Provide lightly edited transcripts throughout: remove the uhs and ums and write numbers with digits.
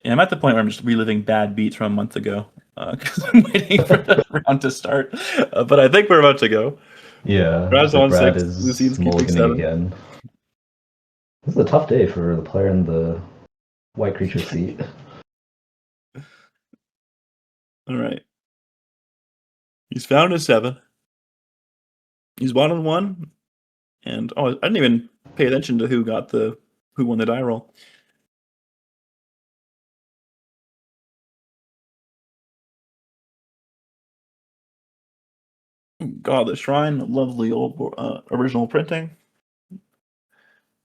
And I'm at the point where I'm just reliving bad beats from a month ago because I'm waiting for the round to start. But I think we're about to go. Yeah, Brad's looks like on Brad 6, is Lucine's keeping mulliganing 7. again. This is a tough day for the player in the white creature seat. All right. He's found a 7. He's 1-1. And I didn't even pay attention to who won the die roll. God, the Shrine, lovely old original printing.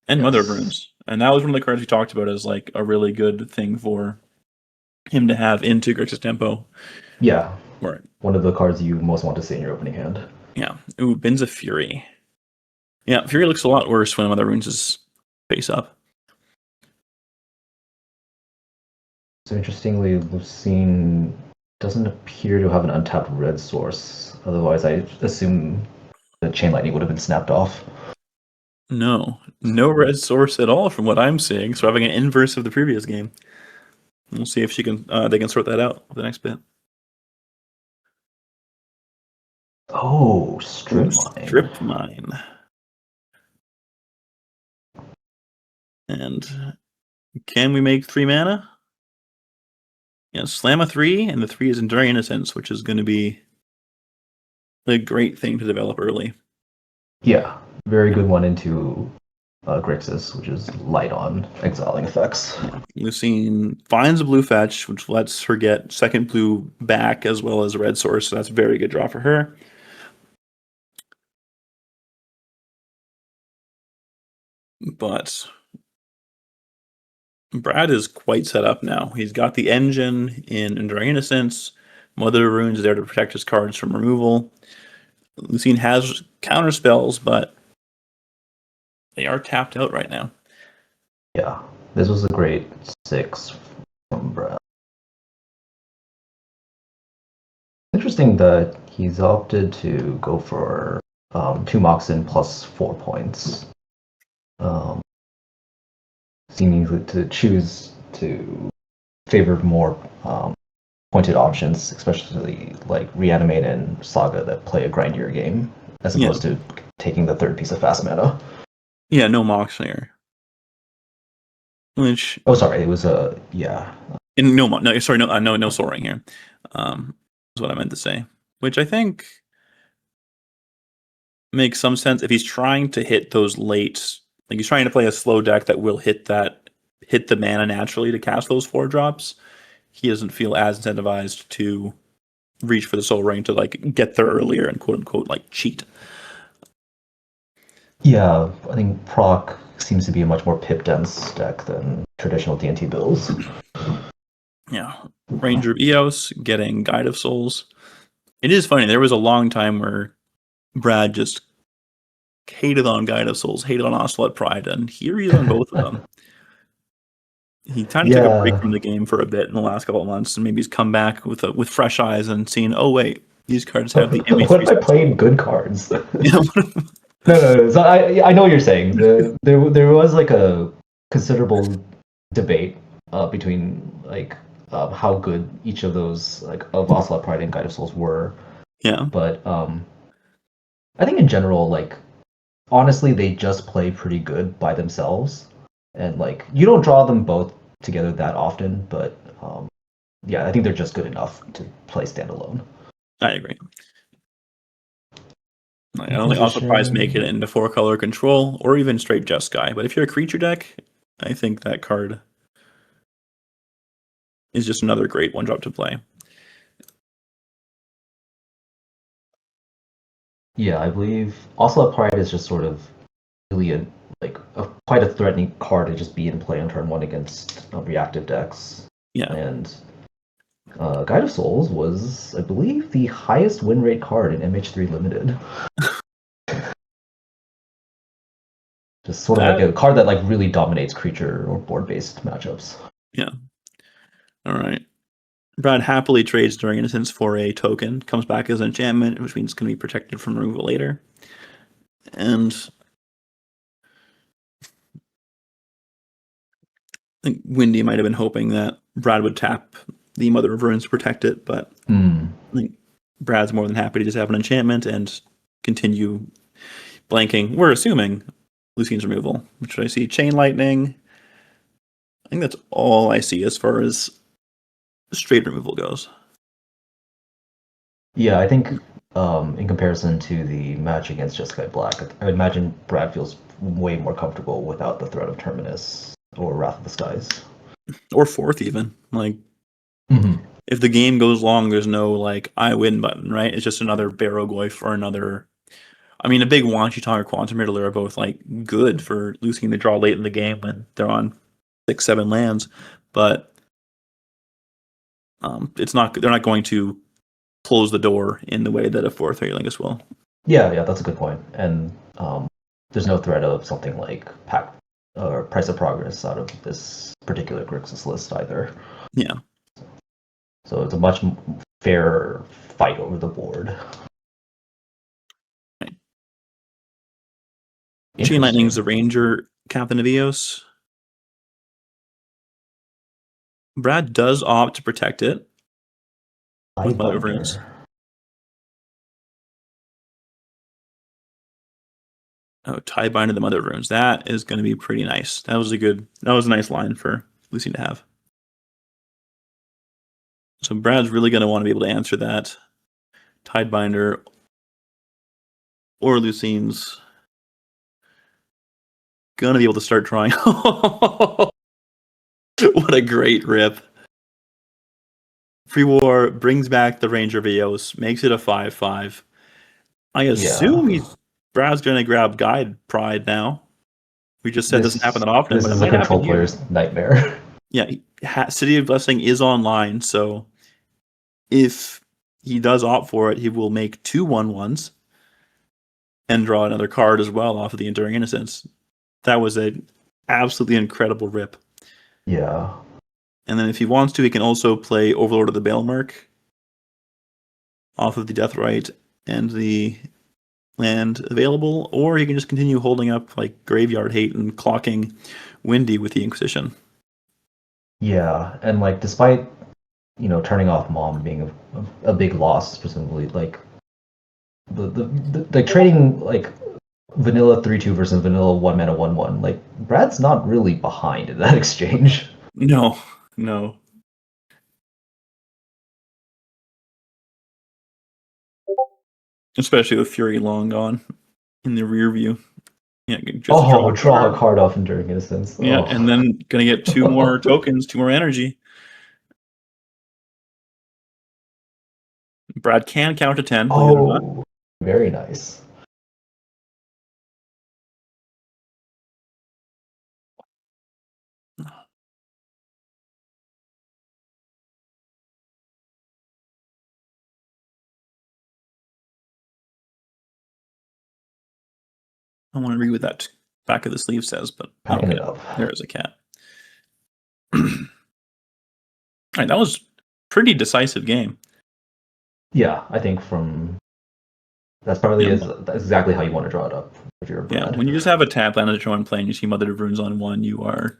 And Mother of Runes. And that was one of the cards we talked about as like a really good thing for him to have into Grixis Tempo. Yeah. Right. One of the cards you most want to see in your opening hand. Yeah. Ooh, Bin's of Fury. Yeah, Fury looks a lot worse when Mother of Runes is face up. So interestingly, Lucine doesn't appear to have an untapped red source. Otherwise, I assume the Chain Lightning would have been snapped off. No red source at all from what I'm seeing. So having an inverse of the previous game. We'll see if they can sort that out with the next bit. Oh, Strip Mine. Strip Mine. And can we make 3 mana? Yeah, slam a 3, and the 3 is Enduring Innocence, which is going to be a great thing to develop early. Yeah, very good one into Grixis, which is light on exiling effects. Yeah. Lucine finds a blue fetch, which lets her get second blue back as well as a red source, so that's a very good draw for her. But Brad is quite set up now. He's got the engine in Enduring Innocence. Mother of Runes is there to protect his cards from removal. Lucine has counter spells, but they are tapped out right now. Yeah, this was a great 6 from Brad. Interesting that he's opted to go for 2 Moxen plus 4 points. Seeming to choose to favor more pointed options, especially like Reanimate and Saga that play a grindier game, as opposed to taking the third piece of fast mana. Yeah, no Mox here. Which sorry, it was a no soaring here. Is what I meant to say. Which I think makes some sense if he's trying to hit those late, like he's trying to play a slow deck that will hit the mana naturally to cast those 4 drops. He doesn't feel as incentivized to reach for the Soul Ring to like get there earlier and quote unquote like cheat. Yeah, I think Proc seems to be a much more pip dense deck than traditional D&T builds. Yeah, Ranger of Eos getting Guide of Souls. It is funny. There was a long time where Brad just hated on Guide of Souls, hated on Ocelot Pride, and here he is on both of them. He kind of took a break from the game for a bit in the last couple of months, and maybe he's come back with fresh eyes and seen, oh wait, these cards have the image. What if I played good cards? No. So I know what you're saying. There was like a considerable debate between like how good each of those like of Ocelot Pride and Guide of Souls were. Yeah. But I think in general, like honestly, they just play pretty good by themselves, and like you don't draw them both together that often. But yeah, I think they're just good enough to play standalone. I agree. I don't think Ocelot Prides make it into 4-color control or even straight Jeskai, but if you're a creature deck, I think that card is just another great 1-drop to play. Yeah, I believe Ocelot Pride is just sort of really quite a threatening card to just be in play on turn 1 against reactive decks. Yeah. And Guide of Souls was, I believe, the highest win rate card in MH3 Limited. Just sort of like a card that like really dominates creature or board-based matchups. Yeah. All right. Brad happily trades Enduring Innocence for a token, comes back as an enchantment, which means it's going to be protected from removal later. And think Windy might have been hoping that Brad would tap the Mother of Runes to protect it, but I think Brad's more than happy to just have an enchantment and continue blanking. We're assuming Lucian's removal, which I see Chain Lightning. I think that's all I see as far as straight removal goes. Yeah, I think in comparison to the match against Jeskai Black, I would imagine Brad feels way more comfortable without the threat of Terminus or Wrath of the Skies. Or fourth even. Like, if the game goes long, there's no, like, I win button, right? It's just another Barrogoyf or another... I mean, a big Wanchi-Tong or Quantum Riddler are both, like, good for Lucian to draw late in the game when they're on 6-7 lands, but it's not. They're not going to close the door in the way that a fourth Aeolingus will. Yeah, that's a good point. And there's no threat of something like Pack or Price of Progress out of this particular Grixis list either. Yeah. So it's a much fairer fight over the board. Right. Chain Lightning's the Ranger Captain of Eos. Brad does opt to protect it with Mother of Runes. Oh, Tiebind of the Mother of Runes. That is going to be pretty nice. That was a nice line for Lucian to have. So Brad's really going to want to be able to answer that. Tidebinder or Lucian's going to be able to start drawing. What a great rip. Free War brings back the Ranger of Eos, makes it a 5/5. I assume Brad's going to grab Guide Pride now. We just said this doesn't happen that often. This is a control player's nightmare. Yeah, City of Blessing is online, so if he does opt for it, he will make 2 1/1s and draw another card as well off of the Enduring Innocence. That was an absolutely incredible rip. Yeah. And then if he wants to, he can also play Overlord of the Baelmerk off of the Deathrite and the land available, or he can just continue holding up like Graveyard Hate and clocking Windy with the Inquisition. Yeah, and like despite turning off Mom being a big loss, presumably, like the trading like vanilla 3/2 versus vanilla 1 mana 1/1, like Brad's not really behind in that exchange. No. Especially with Fury long gone in the rear view. Yeah, just draw a card off Enduring Innocence. Yeah, and then gonna get 2 more tokens, 2 more energy. Brad can count to 10. Oh, very nice. I want to read what that back of the sleeve says, but packing it up. There is a cat. All right, that was pretty decisive game. Yeah, I think that's probably that's exactly how you want to draw it up if you're a Brad. Yeah, when you just have a tap land at your own play and you see Mother of Runes on 1, you are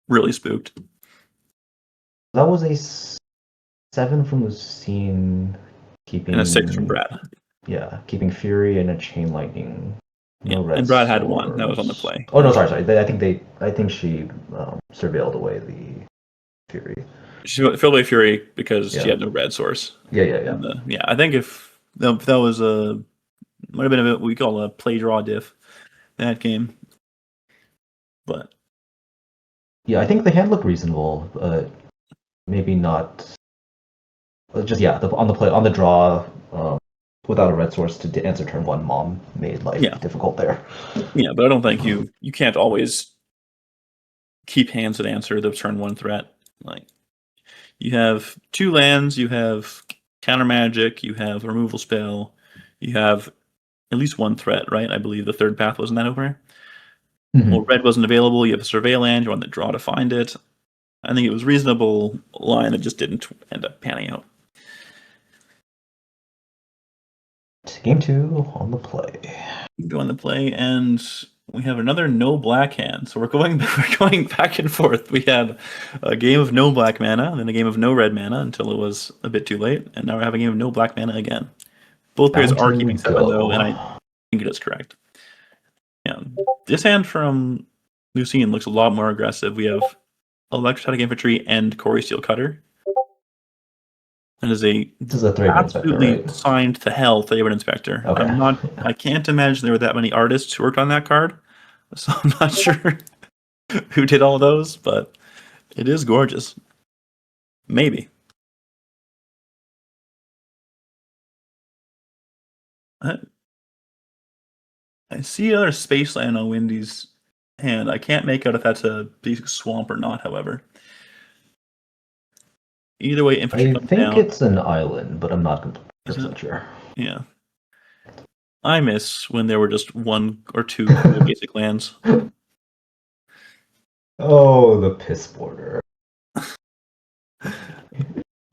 really spooked. That was a 7 from Lucine, keeping and a 6 from Brad. Yeah, keeping Fury and a Chain Lightning. No red and Brad had 1 that was on the play. Oh no, sorry. I think she surveilled away the Fury. She filled away Fury because she had no red source. Yeah. And, I think if that was might have been what we call a play draw diff that game. But yeah, I think the hand looked reasonable. Maybe not. On the draw. Without a red source to answer turn 1, Mom made life difficult there. Yeah, but I don't think you can't always keep hands that answer the turn 1 threat. Like, you have 2 lands, you have counter magic, you have a removal spell, you have at least 1 threat, right? I believe the 3rd path wasn't that over. Well, red wasn't available. You have a survey land. You want the draw to find it. I think it was a reasonable line that just didn't end up panning out. Game 2 on the play. And we have another no black hand. So we're going back and forth. We had a game of no black mana, and then a game of no red mana until it was a bit too late, and now we're having a game of no black mana again. Both players are keeping 7 though, and I think it is correct. Yeah, this hand from Lucene looks a lot more aggressive. We have Electrostatic Infantry and Quarry Steel Cutter. That is a absolutely Inspector, right? signed to hell 3-1 Inspector. Okay. I can't imagine there were that many artists who worked on that card, so I'm not sure who did all those, but it is gorgeous. Maybe. I see another space land on Windy's hand. I can't make out if that's a big swamp or not, however. Either way, infantry comes down. I think it's an island, but I'm not 100% sure. Yeah. I miss when there were just 1 or 2 basic lands. Oh, the piss border.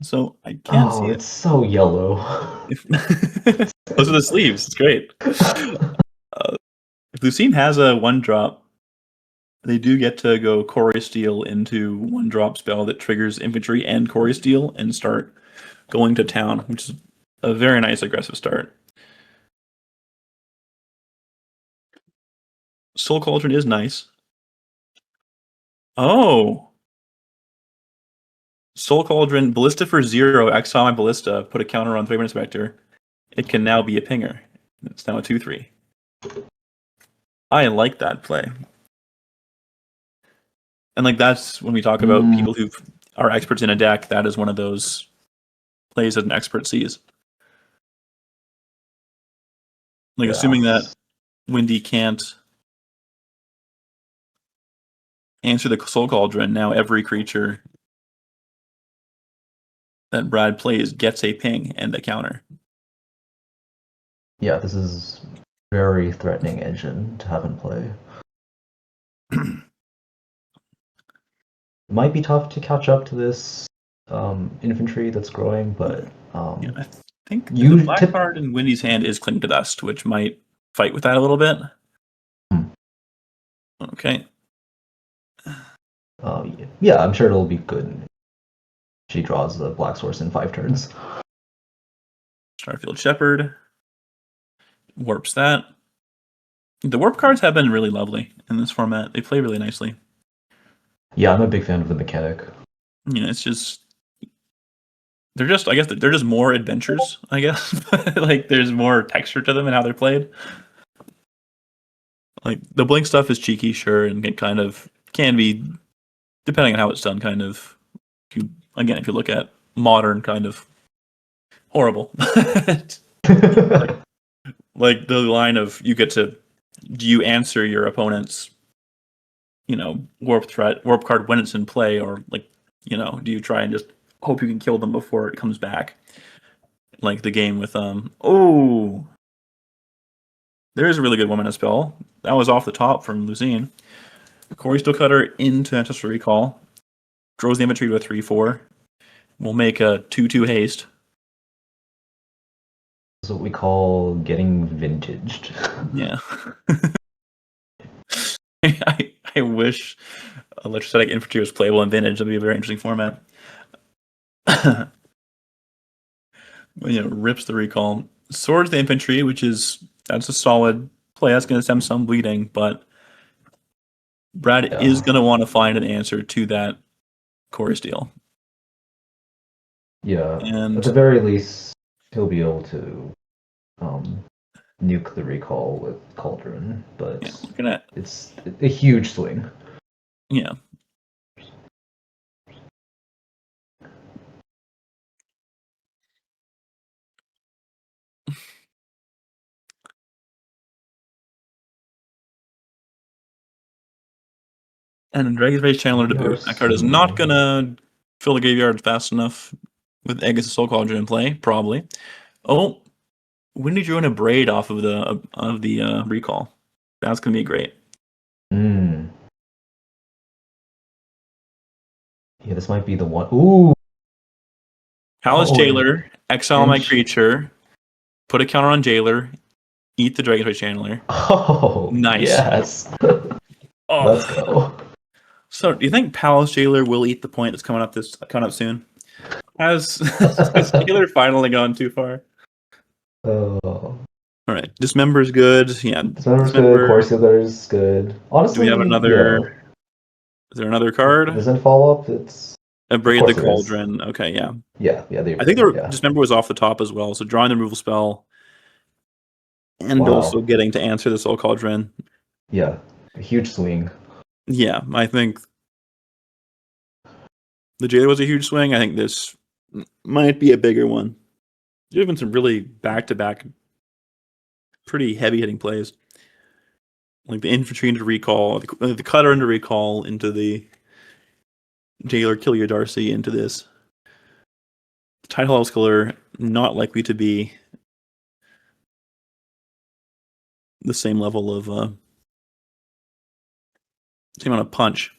So I can't see it's so yellow. Those are the sleeves. It's great. If Lucene has a 1-drop, they do get to go Quarry Steel into 1-drop spell that triggers infantry and Quarry Steel and start going to town, which is a very nice aggressive start. Soul Cauldron is nice. Oh! Soul Cauldron, Ballista for 0, exile my Ballista, put a counter on 3-1 Inspector. It can now be a pinger. It's now a 2-3. I like that play. And like that's when we talk about people who are experts in a deck, that is one of those plays that an expert sees. Like assuming that Windy can't answer the Soul Cauldron, now every creature that Brad plays gets a ping and a counter. Yeah, this is very threatening engine to have in play. It might be tough to catch up to this infantry that's growing, but yeah, I think the black card in Windy's hand is Cling to Dust, which might fight with that a little bit. Okay. Yeah, I'm sure it'll be good. She draws the Black Source in 5 turns. Starfield Shepherd. Warps that. The warp cards have been really lovely in this format. They play really nicely. Yeah, I'm a big fan of the mechanic. Yeah, it's just they're just more adventures, I guess. Like there's more texture to them and how they're played. Like the blink stuff is cheeky, sure, and it kind of can be, depending on how it's done, kind of if you look at modern, kind of horrible. like the line of do you answer your opponent's warp card when it's in play, or like do you try and just hope you can kill them before it comes back, like the game with there's a really good 1-mana spell that was off the top from Lucene. Quarry Steel Cutter into Ancestral Recall draws the infantry to a 3/4. We'll make a 2/2 haste. This is what we call getting vintaged. Yeah. I wish Electrostatic Infantry was playable in Vintage. That'd be a very interesting format. Rips the recall. Swords the infantry, that's a solid play. That's going to stem some bleeding, but Brad is going to want to find an answer to that Quarry Steel. Yeah, and at the very least, he'll be able to nuke the recall with Cauldron, but it's a huge swing. Yeah. And Dragon's Rage Channeler to boot. That card is not gonna fill the graveyard fast enough with Aegis Soul Cauldron in play, probably. Oh, Windy drew in a braid off of the recall. That's gonna be great. Yeah, this might be the one. Ooh. Palace Jailer, exile my creature, put a counter on Jailer. eat the Dragon's Rage Channeler. Oh, Nice. yes. Oh. Let's go. So, do you think Palace Jailer will eat the point that's coming up soon? Has Jailer finally gone too far? Oh. All right, Dismember's good. Yeah, Dismember's good. Corsealer's good. Honestly, do we have another? yeah. Is there another card? Doesn't follow up. It's Abrade the Cauldron. Okay, yeah. Yeah. I think Dismember was off the top as well. So drawing the removal spell, and also getting to answer the Soul Cauldron. Yeah, a huge swing. Yeah, I think the Jailer was a huge swing. I think this might be a bigger one. There's been some really back-to-back, pretty heavy-hitting plays. Like the Infantry into Recall, the Cutter into Recall, into the Jailer, kill your Darcy, into this. Tidal House Killer, not likely to be the same level of, same amount of punch.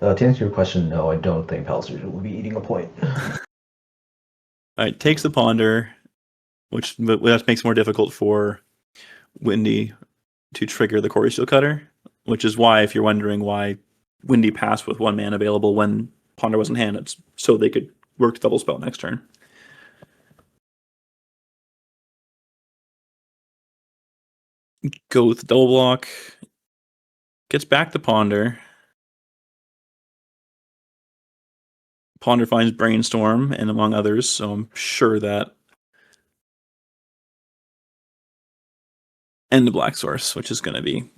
To answer your question, no, I don't think Palace will be eating a point. Alright, takes the Ponder, which that makes it more difficult for Windy to trigger the Quarry Steel Cutter, which is why, if you're wondering why Windy passed with 1 mana available when Ponder wasn't handed, it's so they could work double spell next turn. Go with the double block. Gets back to Ponder. Ponder finds Brainstorm, and among others, so I'm sure that. And the Black Source, which is going to be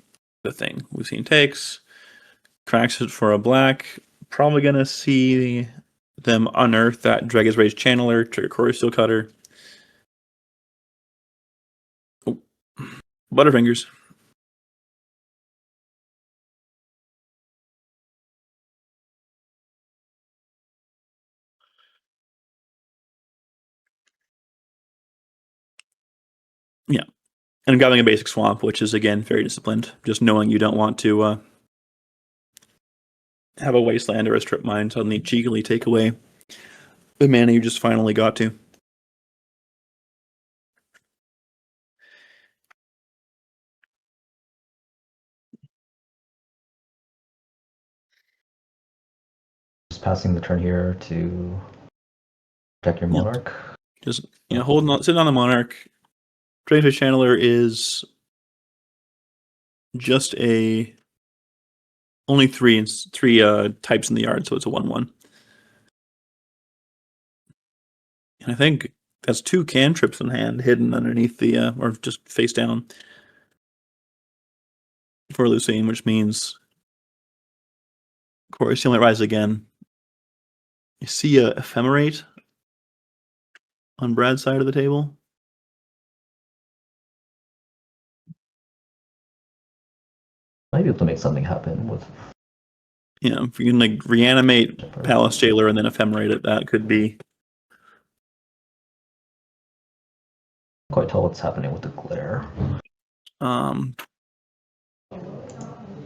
the thing. We've seen takes. Cracks it for a black. Probably going to see them unearth that Dragon's Rage Channeler, trigger Quarry Steel Cutter. Oh. Butterfingers. Yeah. And grabbing a basic swamp, which is, again, very disciplined. Just knowing you don't want to have a wasteland or a strip mine suddenly cheekily take away the mana you just finally got to. Just passing the turn here to protect your Monarch. Just holding on, sitting on the Monarch. Dragon's Channeler is just only three types in the yard, so it's a 1/1. And I think that's 2 cantrips in hand hidden underneath the or just face down for Lucine, which means Quarry Steel might rise again. You see a Ephemerate on Brad's side of the table. Might be able to make something happen with. Yeah, if you can like reanimate Palace Jailer and then Ephemerate it, that could be. Quite tell what's happening with the glare.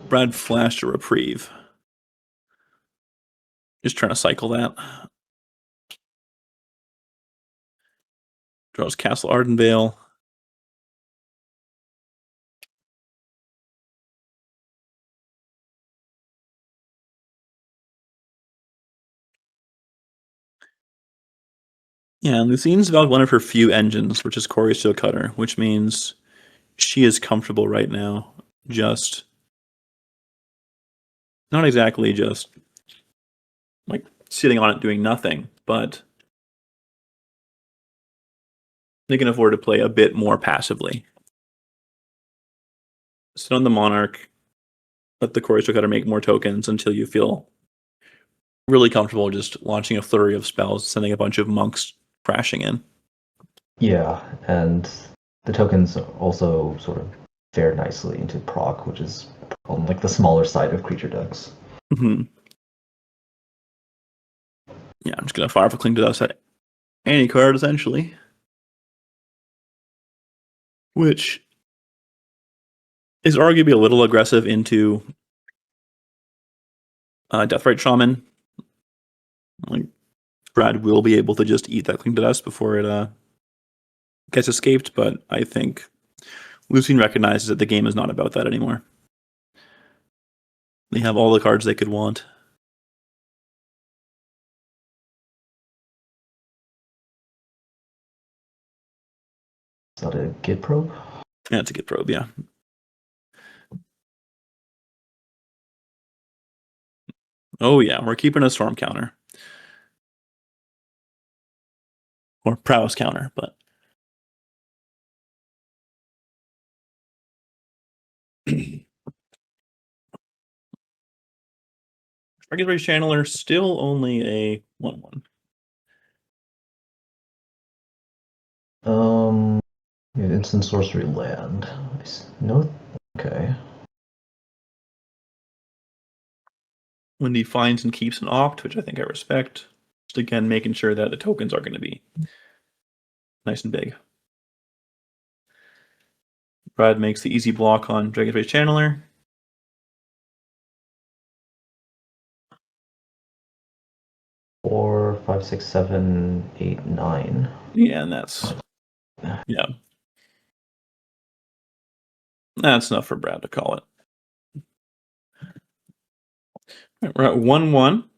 Brad flashed a Reprieve. Just trying to cycle that. Draws Castle Ardenvale. Yeah, Lucine's about one of her few engines, which is Quarry Steel Cutter, which means she is comfortable right now. Just not exactly just like sitting on it doing nothing, but they can afford to play a bit more passively. Sit on the Monarch, let the Quarry Steel Cutter make more tokens until you feel really comfortable just launching a flurry of spells, sending a bunch of monks crashing in. Yeah, and the tokens also sort of fare nicely into Proc, which is on like the smaller side of creature decks. Mm-hmm. Yeah, I'm just gonna fire for Cling to Dust at any card essentially, which is arguably a little aggressive into Deathrite Shaman. Like Brad will be able to just eat that Cling to Dust before it gets escaped, but I think Lucene recognizes that the game is not about that anymore. They have all the cards they could want. Is that a git probe? Yeah, it's a git probe, yeah. Oh yeah, we're keeping a storm counter. Or prowess counter, but Regular Channeler still only a 1/1. Instant sorcery land. No, okay. When he finds and keeps an opt, which I think I respect. Just again, making sure that the tokens are going to be nice and big. Brad makes the easy block on Dragon's Channeler. Four, 5, 6, 7, 8, 9. Yeah, and that's that's enough for Brad to call it. Right, we're at 1/1.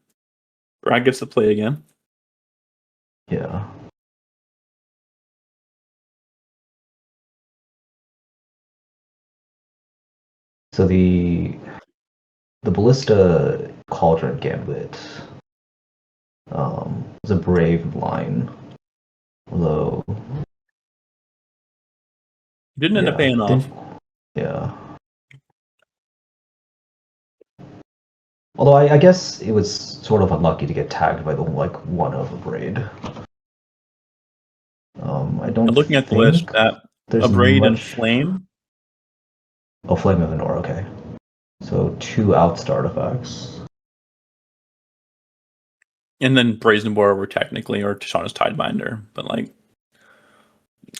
Brad gets to play again. Yeah. So the Ballista Cauldron Gambit was a brave line. Although Didn't end up paying off. Yeah. Although I guess it was sort of unlucky to get tagged by the one of a braid. I don't. Looking at the list, that Abrade and Flame. Oh, Flame of Anor, okay. So 2 outst artifacts. And then Brazen Boar were technically, or Tishana's Tidebinder, but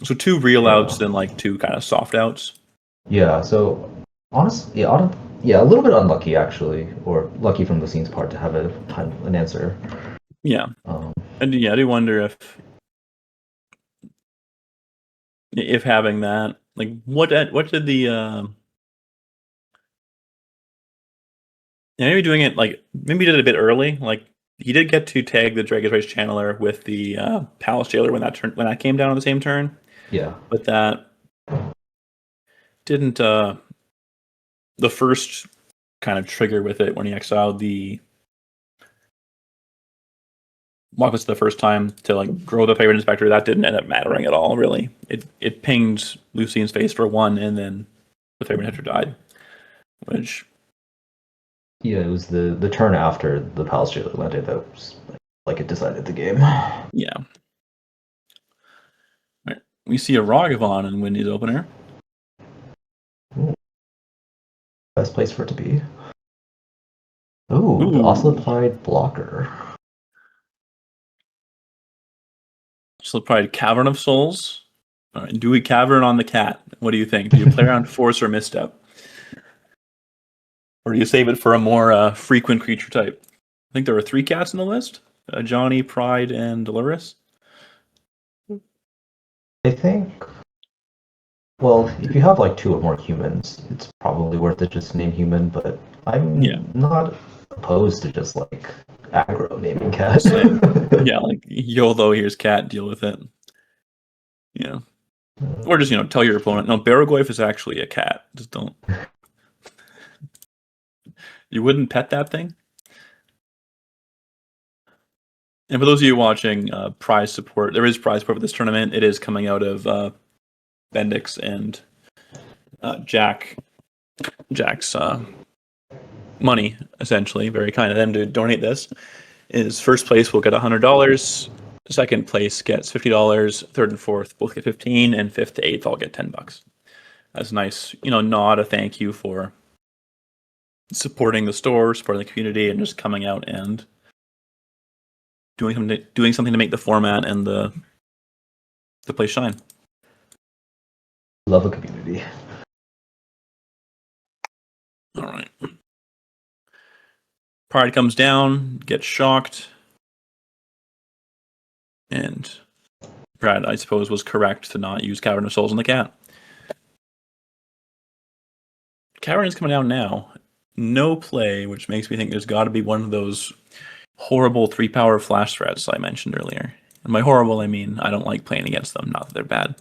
so 2 real outs, then 2 kind of soft outs. Yeah, so honestly, yeah, a little bit unlucky actually, or lucky from the scene's part to have an answer. Yeah, and yeah, I do wonder if having that, what did the maybe doing it maybe did it a bit early. He did get to tag the Dragon's Race Channeler with the Palace Jailer when that came down on the same turn. Yeah, but that didn't the first kind of trigger with it when he exiled the Walkless the first time to grow the Favorite Inspector. That didn't end up mattering at all, really. It pinged Lucien's face for 1, and then the Favorite Inspector died. Which it was the turn after the Palace Jailer landed that was it decided the game. Yeah. Right. We see a Ragavan in Windy's opener. Ooh. Best place for it to be. Ooh, the also applied blocker. So probably Cavern of Souls. All right, do we Cavern on the cat? What do you think? Do you play around Force or Misstep? Or do you save it for a more frequent creature type? I think there were 3 cats in the list. Johnny, Pride, and Dolores. I think, well, if you have 2 or more humans, it's probably worth it just to name human, but I'm not opposed to just aggro naming cat. Yeah, YOLO, here's cat, deal with it. Yeah. Or just, tell your opponent, no, Baraglyph is actually a cat. Just don't. You wouldn't pet that thing? And for those of you watching, prize support, there is prize support for this tournament. It is coming out of Bendix and Jack's money, essentially. Very kind of them to donate this. Is first place will get $100. Second place gets $50. Third and fourth both get $15, and fifth to eighth all get $10. That's a nice, nod, a thank you for supporting the store, supporting the community, and just coming out and doing something to make the format and the place shine. Love a community. All right. Pride comes down, gets shocked, and Brad, I suppose, was correct to not use Cavern of Souls on the cat. Cavern is coming out now. No play, which makes me think there's got to be one of those horrible 3-power flash threats I mentioned earlier. And by horrible, I mean I don't like playing against them, not that they're bad.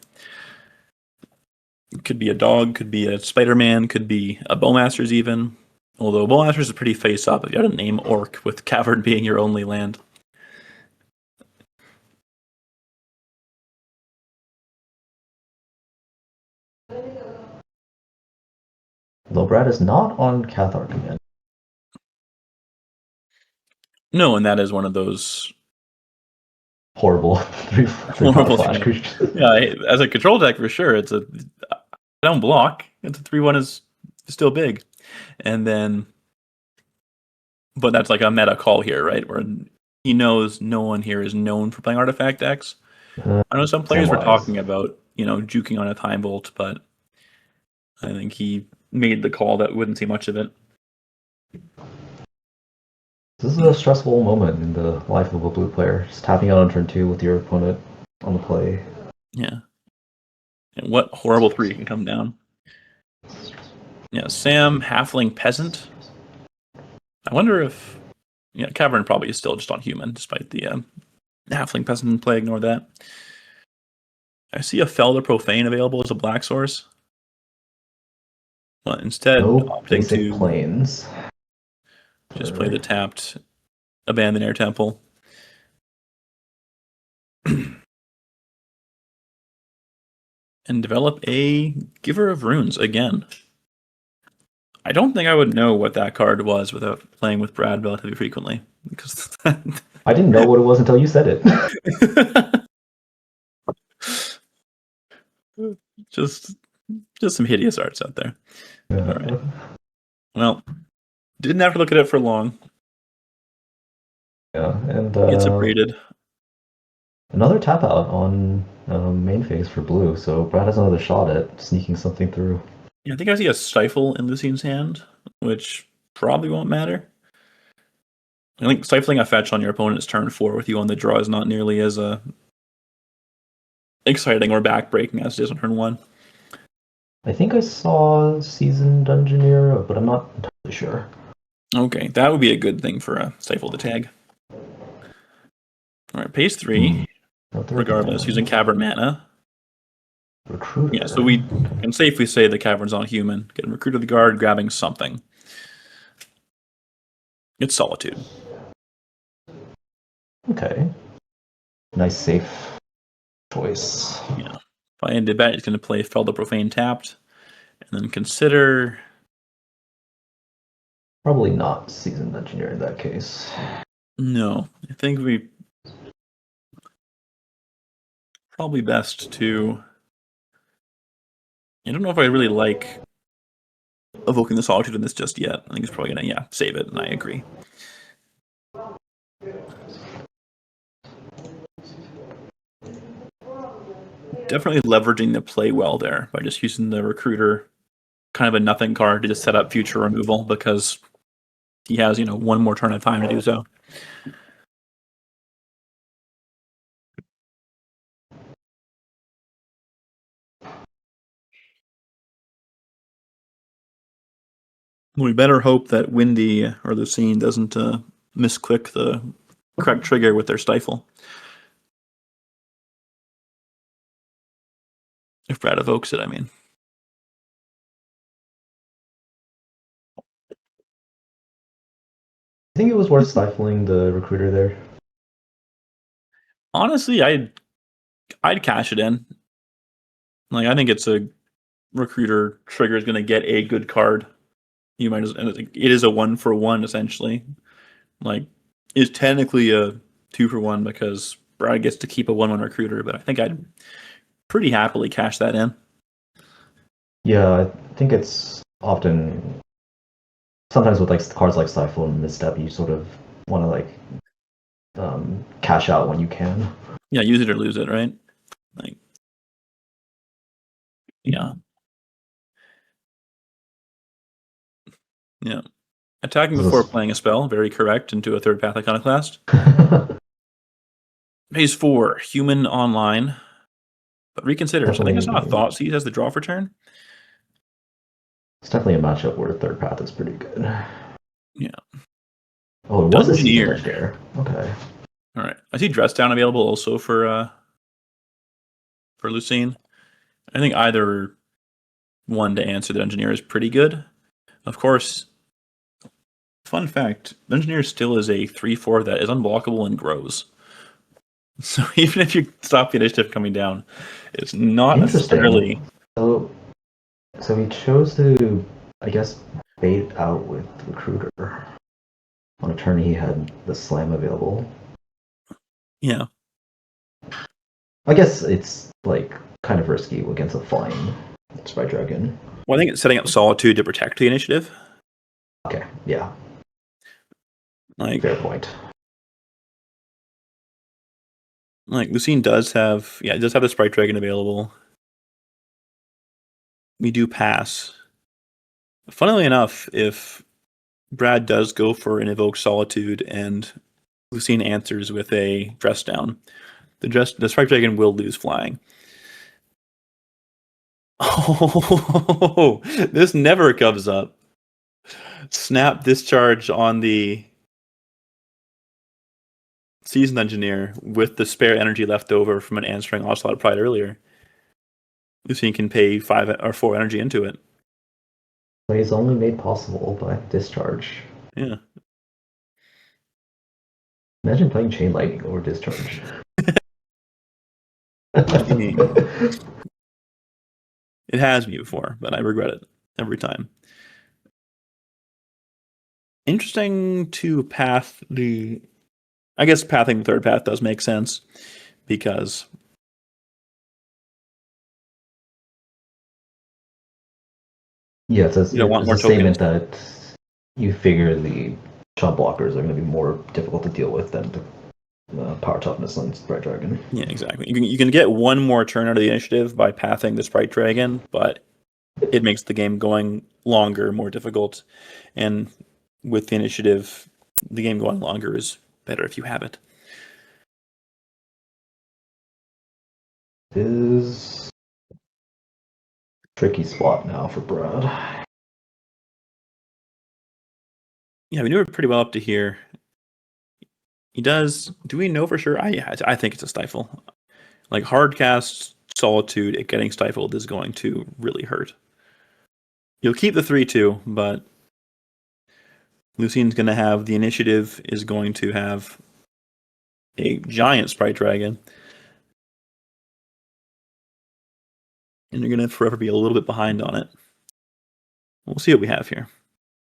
It could be a dog, could be a Spider-Man, could be a Bowmasters even. Although Bowmasters is pretty face-up if you had to name Orc with Cavern being your only land. Though Brad is not on Cathar again. No, and that is one of those horrible horrible flash creatures. Yeah, as a control deck for sure. It's a I don't block. It's a 3/1 is still big, and then, but that's like a meta call here, right? Where he knows no one here is known for playing artifact decks. I know some players were talking about juking on a Time Bolt, but I think he made the call that wouldn't see much of it. This is a stressful moment in the life of a blue player. Just tapping out on turn 2 with your opponent on the play. Yeah. And what horrible 3 can come down. Yeah, Sam, Halfling Peasant. I wonder if Cavern probably is still just on human, despite the Halfling Peasant play. Ignore that. I see a Felder Profane available as a black source. Well, instead, opting to planes. Just play the tapped Abandon Air Temple. And develop a Giver of Runes again. I don't think I would know what that card was without playing with Brad relatively frequently. Because I didn't know what it was until you said it. just some hideous arts out there. Yeah. All right. Well, didn't have to look at it for long. Yeah, and gets upgraded. Another tap out on main phase for blue, so Brad has another shot at sneaking something through. Yeah, I think I see a Stifle in Lucian's hand, which probably won't matter. I think stifling a fetch on your opponent's turn 4 with you on the draw is not nearly as exciting or backbreaking as it is on turn 1. I think I saw Seasoned Dungeoneer, but I'm not entirely sure. Okay, that would be a good thing for a Stifle to tag. All right, pace 3, regardless, using Cavern mana. Recruiter. Yeah, so we can safely say the Cavern's on human. Getting Recruiter the Guard, grabbing something. It's Solitude. Okay. Nice, safe choice. Yeah. If I had to bet, he's going to play Felder Profane tapped, and then consider... Probably not Seasoned Engineer in that case. No, I think we... Probably best to... I don't know if I really like evoking the Solitude in this just yet. I think it's probably going to, save it, and I agree. Definitely leveraging the play well there by just using the Recruiter, kind of a nothing card to just set up future removal because he has, one more turn of time to do so. We better hope that Windy or Lucine doesn't misclick the correct trigger with their Stifle. If Brad evokes it, I mean. I think it was worth stifling the Recruiter there. Honestly, I'd cash it in. Like, I think it's a Recruiter trigger is going to get a good card. You might it is a 1-for-1 essentially. Like, it's technically a 2-for-1 because Brad gets to keep a 1/1 Recruiter, but I think I'd pretty happily cash that in. Yeah, I think it's often sometimes with like cards like Stifle and Misstep, you sort of want to cash out when you can. Yeah, use it or lose it, right? Like, yeah. Yeah. Attacking before playing a spell, very correct, into a third path Iconoclast. Phase 4, Human Online. but reconsiders. I think I saw a Thought Seize as the draw for turn. It's definitely a matchup where third path is pretty good. Yeah. Oh, it was a Seasoned Legendary. Okay. All right. I see Dress Down available also for Lucine. I think either one to answer the Engineer is pretty good. Of course, fun fact, the Engineer still is a 3/4 that is unblockable and grows. So even if you stop the initiative coming down, it's not necessarily... So he chose to, I guess, bait out with Recruiter. On a turn he had the Slam available. Yeah. I guess it's like kind of risky against a flying Spy Dragon. Well, I think it's setting up Solitude to protect the initiative. Okay, yeah. Like, fair point. Like, Lucine does have... Yeah, it does have the Sprite Dragon available. We do pass. Funnily enough, if Brad does go for an Evoke Solitude and Lucine answers with a Dress Down, the Sprite Dragon will lose flying. Oh, this never comes up. Snap Discharge on the Seasoned Engineer with the spare energy left over from an answering Ocelot of Pride earlier. Lucine can pay 5 or 4 energy into it. But it's only made possible by Discharge. Yeah. Imagine playing Chain Lightning over Discharge. I mean, it has me before, but I regret it every time. Interesting to path the... I guess pathing the third path does make sense, because yeah, it's a statement that you figure the shot blockers are going to be more difficult to deal with than the power toughness on Sprite Dragon. Yeah, exactly. You can get one more turn out of the initiative by pathing the Sprite Dragon, but it makes the game going longer more difficult. And with the initiative, the game going longer is better if you have it. It is a tricky spot now for Brad. Yeah, we knew it pretty well up to here. He does... Do we know for sure? I think it's a Stifle. Like, hard cast Solitude at getting Stifled is going to really hurt. You'll keep the 3/2, but Lucine's going to have... The initiative is going to have a giant Sprite Dragon. And you're going to forever be a little bit behind on it. We'll see what we have here.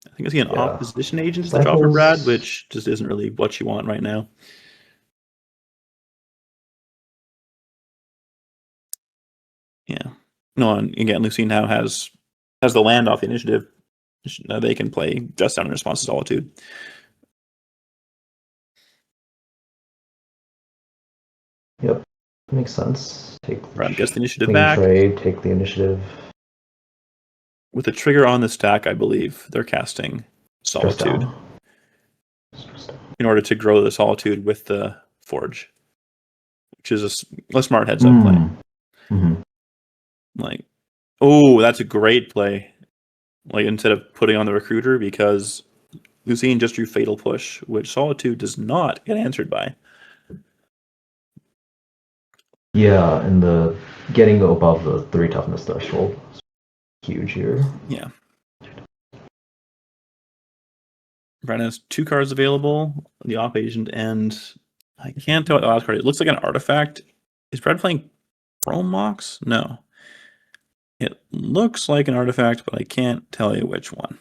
I think I see an Opposition Agent as the draw for Brad, which just isn't really what you want right now. Yeah. No, and again, Lucine now has the land off the initiative. They can play Just Down in response to Solitude. Yep, makes sense. Brad gets the initiative back. Take the initiative. With a trigger on the stack, I believe they're casting Solitude in order to grow the Solitude with the Forge, which is a smart heads up play. Mm-hmm. Like, oh, that's a great play. Like, instead of putting on the Recruiter, because Lucine just drew Fatal Push, which Solitude does not get answered by. Yeah, and the getting above the 3 toughness threshold is huge here. Yeah. Brad has 2 cards available, the Op Agent, and I can't tell what the last card is. It looks like an artifact. Is Brad playing Chrome Mox? No. It looks like an artifact, but I can't tell you which one.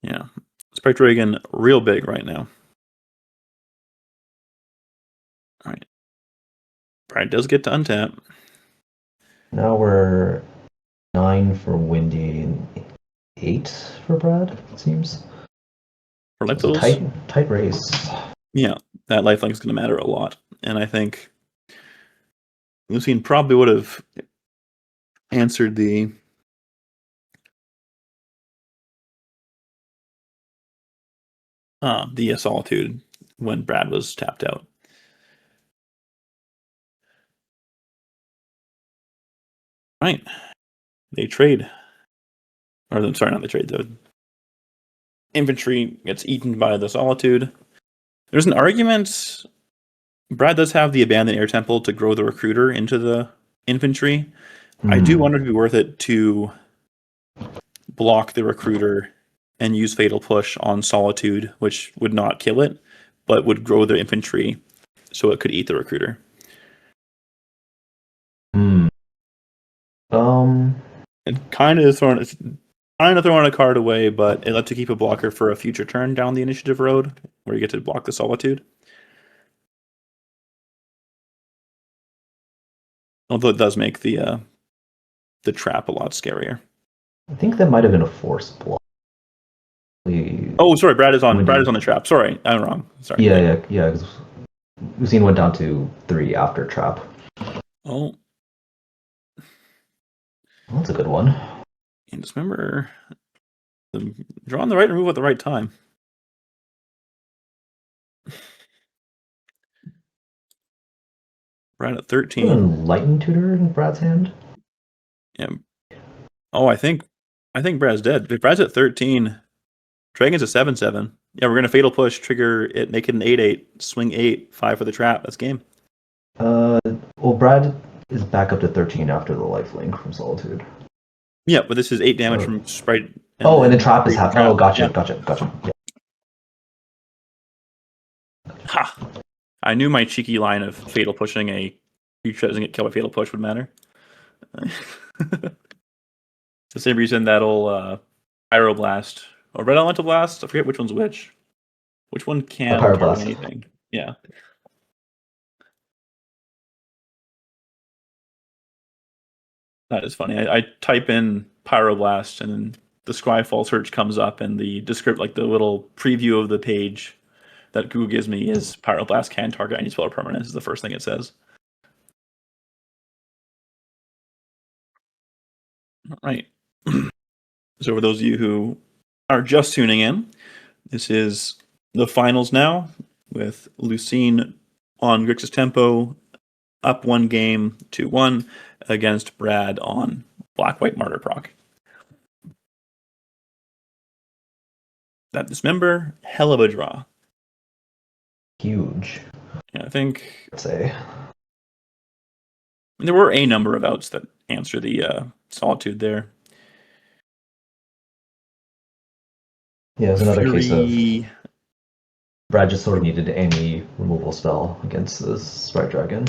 Yeah. Sprite Dragon, real big right now. All right. Brad does get to untap. Now we're 9 for Windy and 8 for Brad, it seems. For life totals? Tight race. Yeah, that lifelink is going to matter a lot. And I think Lucine probably would have answered the The Solitude when Brad was tapped out. Right. They trade. Or, sorry, not the trade. The infantry gets eaten by the Solitude. There's an argument. Brad does have the Abandoned Air Temple to grow the Recruiter into the infantry. I do wonder if it'd be worth it to block the Recruiter and use Fatal Push on Solitude, which would not kill it, but would grow the infantry so it could eat the Recruiter. And kind of throwing a card away, but it lets you keep a blocker for a future turn down the initiative road, where you get to block the Solitude. Although it does make the trap a lot scarier. I think that might have been a force block. Oh, sorry, Brad is on the trap. Sorry, I'm wrong. Sorry. Yeah. Lucine went down to 3 after trap. Oh. Well, that's a good one. And just remember, draw on the right and move at the right time. Brad at 13. Lightning Tutor in Brad's hand? Yeah. Oh, I think Brad's dead. If Brad's at 13, Dragon's a 7/7. Yeah, we're gonna Fatal Push, trigger it, make it an 8/8, swing 8, 5 for the trap. That's game. Well, Brad is back up to 13 after the lifelink from Solitude. Yeah, but this is 8 damage from Sprite. And the trap is happening. Oh, gotcha. Yeah. Ha! I knew my cheeky line of Fatal Pushing a creature that doesn't get killed by Fatal Push would matter. The same reason that'll Pyroblast or Red Elemental Blast. I forget which one's which. Which one can target anything? Yeah. That is funny. I type in Pyroblast and then the Scryfall search comes up and the the little preview of the page that Google gives me is Pyroblast can target any spell or permanent is the first thing it says. All right. So for those of you who are just tuning in, this is the finals now with Lucine on Grixis Tempo up 1 game 2-1 against Brad on Black-White Martyr Proc. That dismember, hell of a draw. Huge. Yeah, I think. I'd say. There were a number of outs that answer the Solitude there. Yeah, it was another case of Brad just sort of needed any removal spell against this Sprite Dragon.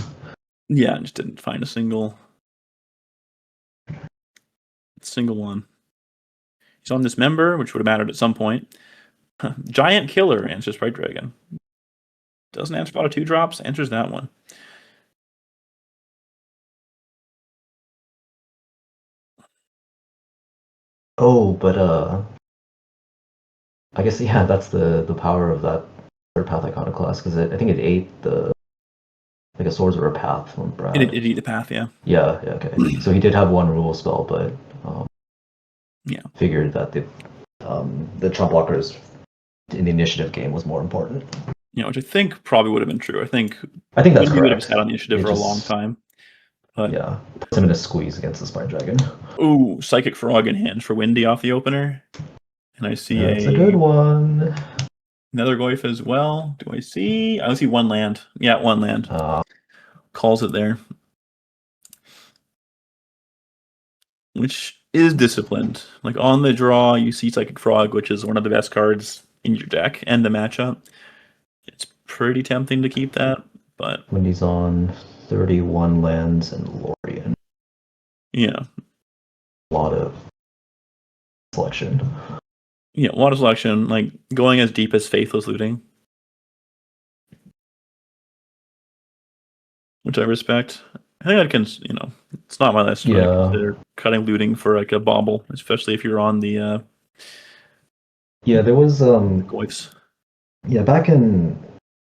Yeah, just didn't find a single one. He's on this member, which would have mattered at some point. Giant Killer answers Sprite Dragon. Doesn't answer about 2 drops, answers that one. Oh, but I guess that's the power of that third path iconoclast, because I think it ate a Swords of a Path from Brad. It ate the path, yeah. Yeah, okay. So he did have 1 removal spell, but figured that the Trump blockers in the initiative game was more important. Which I think probably would have been true. I think that's correct. He would have sat on the initiative for a long time. But yeah, puts him in a squeeze against the Sprite Dragon. Ooh, Psychic Frog in hand for Windy off the opener. And I see that's a good one. Another Goyf as well. Do I see? I see 1 land. Yeah, 1 land. Calls it there. Which is disciplined. Like on the draw, you see Psychic Frog, which is one of the best cards in your deck and the matchup. It's pretty tempting to keep that, but Windy's on 31 lands and Lorien. Yeah. A lot of selection. Yeah, a lot of selection, like going as deep as Faithless Looting. Which I respect. I think I can, it's not my list, but I consider cutting looting for like a bauble, especially if you're on the there was Goyfs. Yeah, back in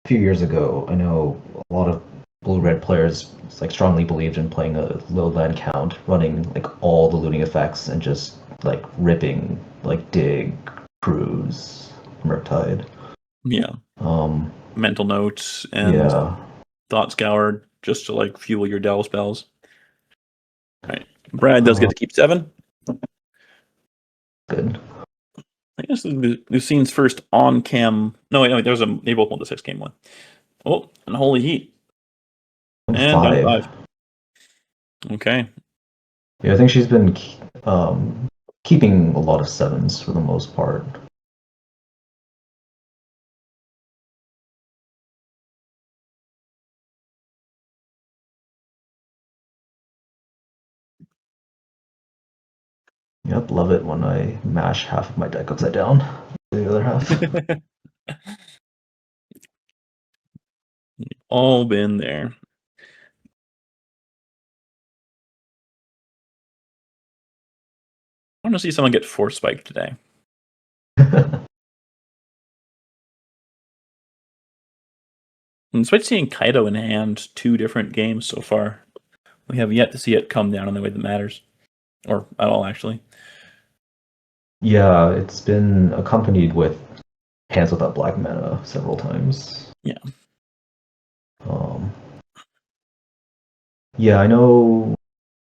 a few years ago, I know a lot of blue-red players strongly believed in playing a low land count, running all the looting effects and just ripping Dig, Cruise, Murktide. Yeah. Um, Mental notes and yeah. thought scour just to like fuel your Dell spells. All right. Brad does get to keep 7. Good. I guess Lucine's first on cam. No, wait, there's a they both won the 6 game one. Oh, and holy heat. And down to 5. Okay. Yeah, I think she's been keeping a lot of 7s for the most part. Yep, love it when I mash half of my deck upside down. The other half. All been there. I want to see someone get force spiked today. And despite seeing Kaido in hand 2 different games so far, we have yet to see it come down in the way that matters. Or at all, actually. Yeah, it's been accompanied with hands without black mana several times. Yeah. Yeah, I know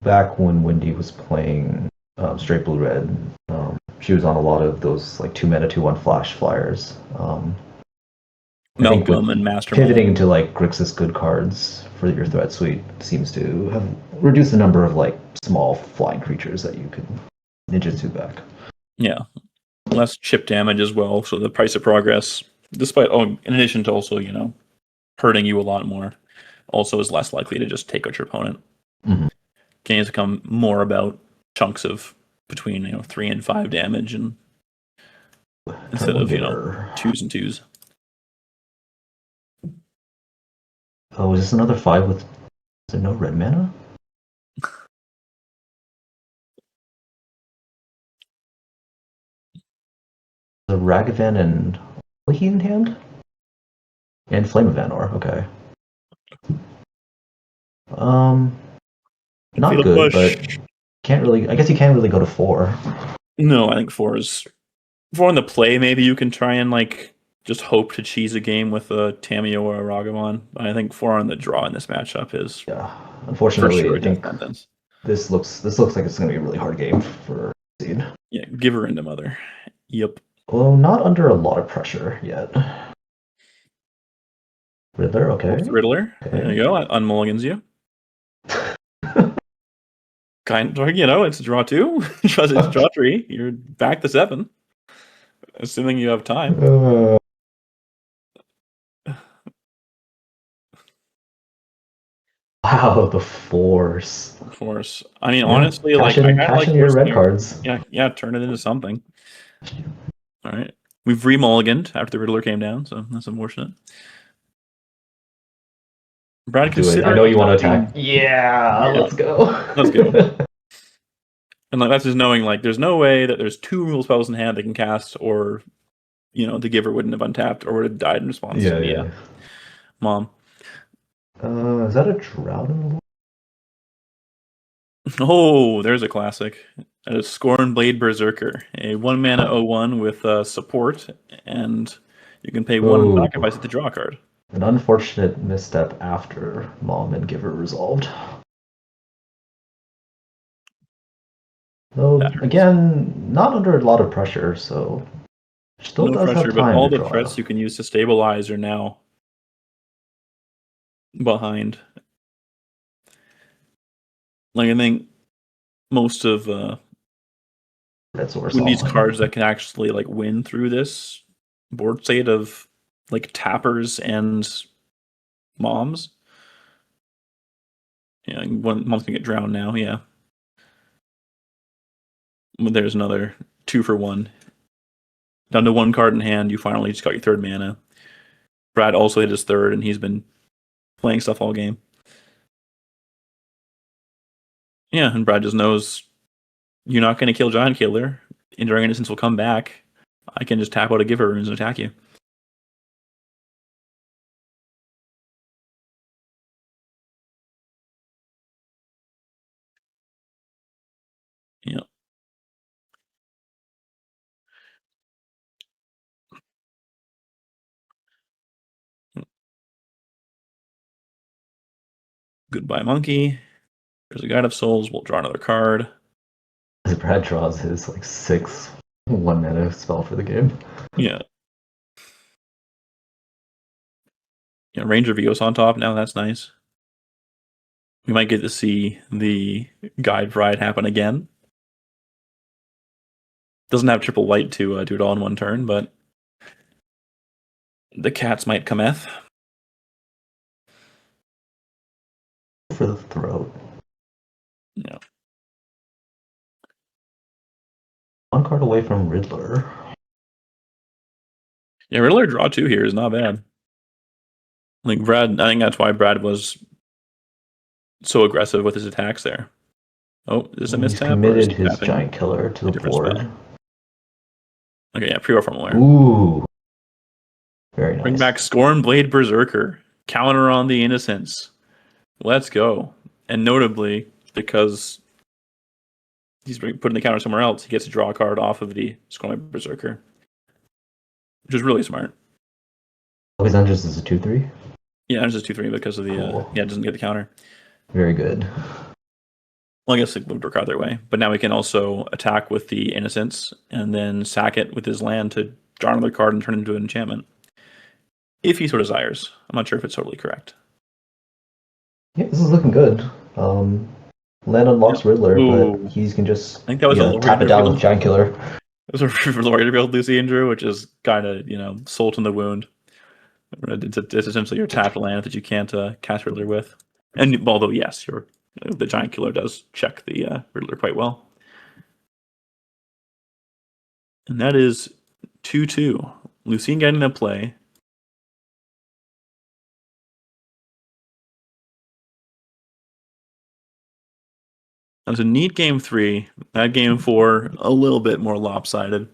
back when Wendy was playing straight blue red, she was on a lot of those like 2 mana 2/1 flash flyers. I think with Malcolm and Master pivoting Mold. to like Grixis good cards for your threat suite seems to have reduced the number of like small flying creatures that you could ninjutsu back. Yeah. Less chip damage as well, so the price of progress, despite in addition to also, hurting you a lot more, also is less likely to just take out your opponent. Mm-hmm. Games become more about chunks of between 3 and 5 damage, and instead of 2s and 2s. Oh, is this another 5 with? Is there no red mana? The Ragavan and Heat in hand? And Flame of Anor, okay. Not Feel a good, push. but can't really. I guess you can't really go to 4. No, I think 4 is 4 in the play. Maybe you can try and just hope to cheese a game with a Tamio or a Ragavan. But I think 4 on the draw in this matchup is Yeah, for unfortunately, sure I a death think sentence. this looks like it's going to be a really hard game for Seed. Yeah, give her into Mother. Yep. Well, not under a lot of pressure yet. Riddler, okay. Riddler. Okay. There you go. Unmulligans you. It's draw 2. It's draw 3. You're back to 7. Assuming you have time. Wow, the Force. Of course. I mean, Yeah, honestly, I cash kind of like in your forcing red you. cards. Yeah, turn it into something. All right. We've re-mulliganed after the Riddler came down, so that's unfortunate. Brad, Do it. I know you want to attack. Yeah, let's go. Let's go. And that's just knowing there's no way that there's 2 rule spells in hand they can cast, or the giver wouldn't have untapped or would have died in response to Mia. Mom. Is that a drought in the world? Oh, there's a classic. That is Scorn Blade Berserker, a 1 mana 0/1 with support, and you can pay 1 and sacrifice it to draw a card. An unfortunate misstep after Mom and Giver resolved. Though, again, not under a lot of pressure, so still does have time but all to the draw. threats you can use to stabilize are now behind. I think most of Wendy's cards that can actually win through this board state of tappers and moms. Yeah, one mom's gonna get drowned now. Yeah, there's another 2 for 1. Down to 1 card in hand. You finally just got your 3rd mana. Brad also hit his 3rd, and he's been playing stuff all game. Yeah, and Brad just knows you're not going to kill Giant Killer. Enduring Innocence will come back. I can just tap out a Giver Runes and attack you. Yeah. Goodbye, monkey. There's a Guide of Souls. We'll draw another card. As Brad draws his like 6 1-mana spell for the game. Yeah. Ranger Vios on top now. That's nice. We might get to see the Guide Ride happen again. Doesn't have triple white to do it all in one turn, but the cats might cometh. For the throat. Yeah. One card away from Riddler. Yeah, Riddler draw 2 here is not bad. Like Brad, I think that's why Brad was so aggressive with his attacks there. Oh, is this a mistap? He's committed his giant killer to the board. Spell? Okay, yeah, pre-war from aware. Ooh. Very nice. Bring back Scorn Blade Berserker. Counter on the Innocence. Let's go. And notably, because he's putting the counter somewhere else, he gets to draw a card off of the Scorn Blade Berserker. Which is really smart. Oh, his Andres is a 2/3? Yeah, Andres is 2/3 because of the cool. it doesn't get the counter. Very good. Well, I guess it would work out their way. But now we can also attack with the Innocence and then sack it with his land to draw another card and turn it into an enchantment. If he so desires. I'm not sure if it's totally correct. Yeah, this is looking good. Land unlocks Riddler, Ooh. but he can just I think that was tap it down with Giant Killer. It was a Lawyer Build Lucy Andrew, which is kind of, salt in the wound. It's essentially your tapped land that you can't cast Riddler with. And although, yes, the Giant Killer does check the Riddler quite well. And that is 2/2. Lucine getting to play. That was a neat game 3. That game 4, a little bit more lopsided.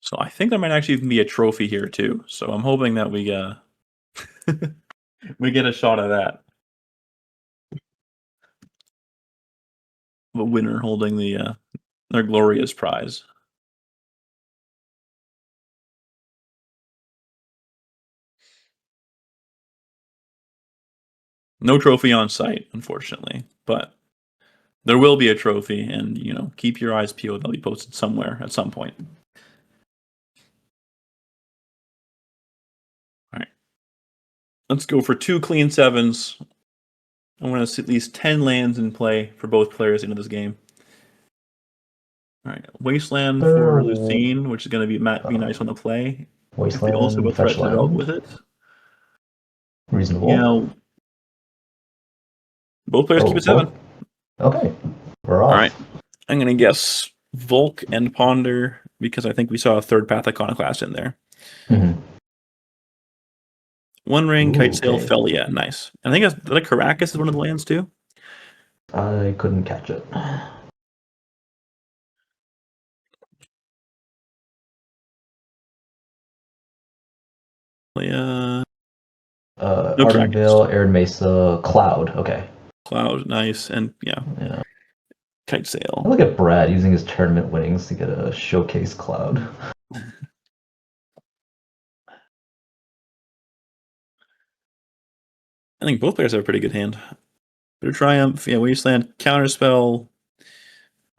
So I think there might actually even be a trophy here too. So I'm hoping that we we get a shot of that. The winner holding their glorious prize. No trophy on site, unfortunately, but there will be a trophy, and keep your eyes peeled. They'll be posted somewhere at some point. All right, let's go for 2 clean 7s. I want to see at least 10 lands in play for both players into this game. All right, Wasteland for Lucine, which is going to be nice on the play. Wasteland, also have a threat to develop with it. Reasonable. Yeah. Both players keep it 7. Okay, we're off. All right, I'm going to guess Volk and Ponder because I think we saw a third Path Iconoclast in there. Mm-hmm. One Ring, Kite Sail, Felia, nice. I think Caracas is one of the lands too. I couldn't catch it. No Ardenvale, Arid Mesa, Cloud. Okay. Cloud, nice, and yeah. Kite Sail. Look at Brad using his tournament winnings to get a showcase Cloud. I think both players have a pretty good hand. Bitter Triumph, Wasteland, Counterspell.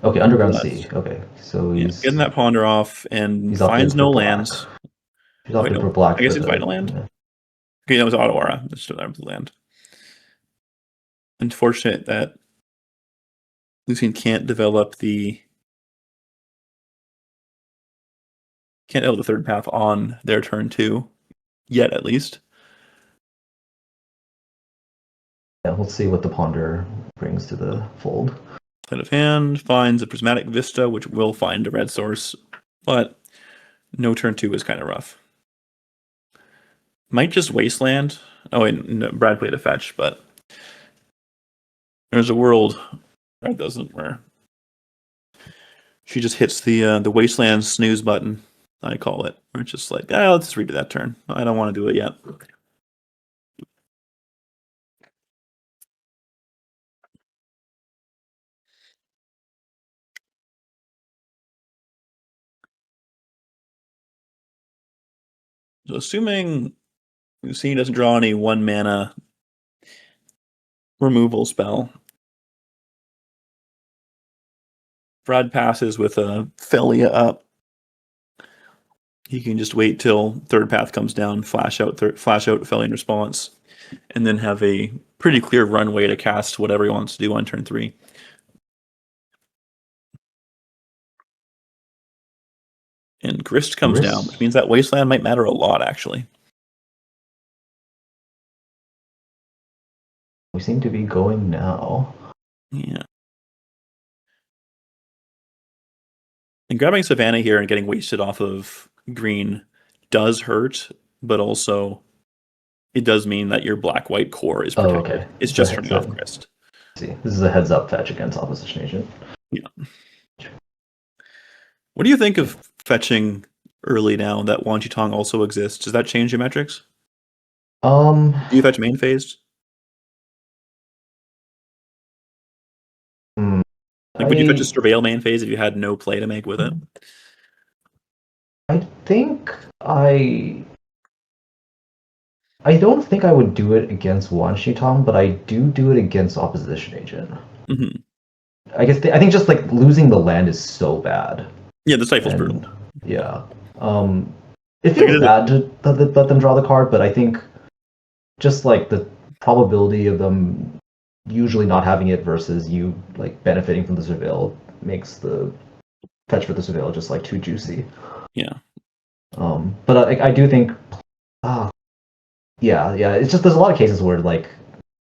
Okay, Underground Sea. Okay, so he's getting that Ponder off and finds no lands. He's opting for black. I guess he's find a land. Yeah. Okay, that was Ottawa. That's still the land. Unfortunate that Lucine can't develop the third path on their turn 2 yet, at least. Yeah, we'll see what the Ponder brings to the fold. Sleight of hand finds a Prismatic Vista, which will find a red source, but no turn 2 is kind of rough. Might just Wasteland. Oh, wait, no, Brad played a fetch, but there's a world Brad doesn't where she just hits the Wasteland snooze button, I call it. Where it's just like, let's just redo that turn. I don't want to do it yet. So assuming Lucine doesn't draw any 1-mana removal spell, Brad passes with a Felia up. He can just wait till third path comes down, flash out Felia in response, and then have a pretty clear runway to cast whatever he wants to do on turn 3. And Grist comes down, which means that Wasteland might matter a lot, actually. We seem to be going now. Yeah. And grabbing Savannah here and getting wasted off of green does hurt, but also it does mean that your black-white core is protected. Okay. It's just turning off Grist. See, this is a heads-up fetch against opposition agent. Yeah. What do you think of fetching early now that Wan Tong also exists? Does that change your metrics? Do you fetch main phased? Like, would you fetch a Surveil main phase if you had no play to make with it? I think I don't think I would do it against Wan Tong, but I do it against opposition agent. Mm-hmm. I think just like losing the land is so bad. Yeah, the Stifle's brutal. Yeah. It feels bad to let them draw the card, but I think just like the probability of them usually not having it versus you like benefiting from the Surveil makes the fetch for the Surveil just like too juicy. Yeah. But I do think, yeah. It's just there's a lot of cases where like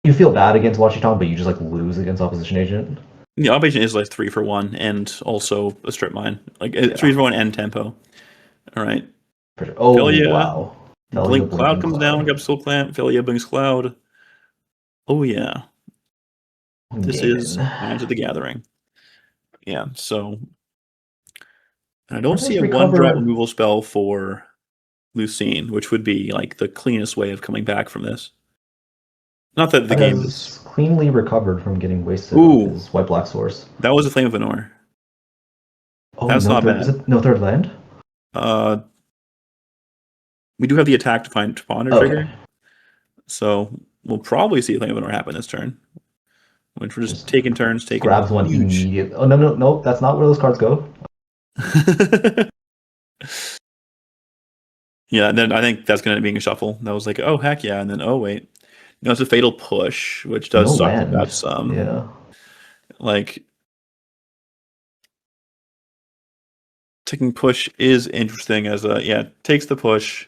you feel bad against Washington, but you just like lose against opposition agent. The opposition is like 3-for-1 and also a strip mine, like 3-for-1 and tempo. All right. Oh Felia, wow! Blink Cloud comes down. Grab Soul Clamp. Felia Blinks Cloud. Oh yeah. This is Magic the Gathering. Yeah, so I don't see a 1-drop removal spell for Lucine, which would be like the cleanest way of coming back from this. Not that the game is cleanly recovered from getting wasted on his white-black source. That was a Flame of Venor. Oh, that's not bad. Is it no third land? We do have the attack to ponder trigger. So we'll probably see a Flame of Venor happen this turn. Which we're just taking turns, grabs one immediately. Oh no, that's not where those cards go. Yeah, and then I think that's going to be a shuffle. That was like, oh heck yeah, and then oh wait, no, it's a Fatal Push, which does suck. That's like taking push is interesting as a takes the push.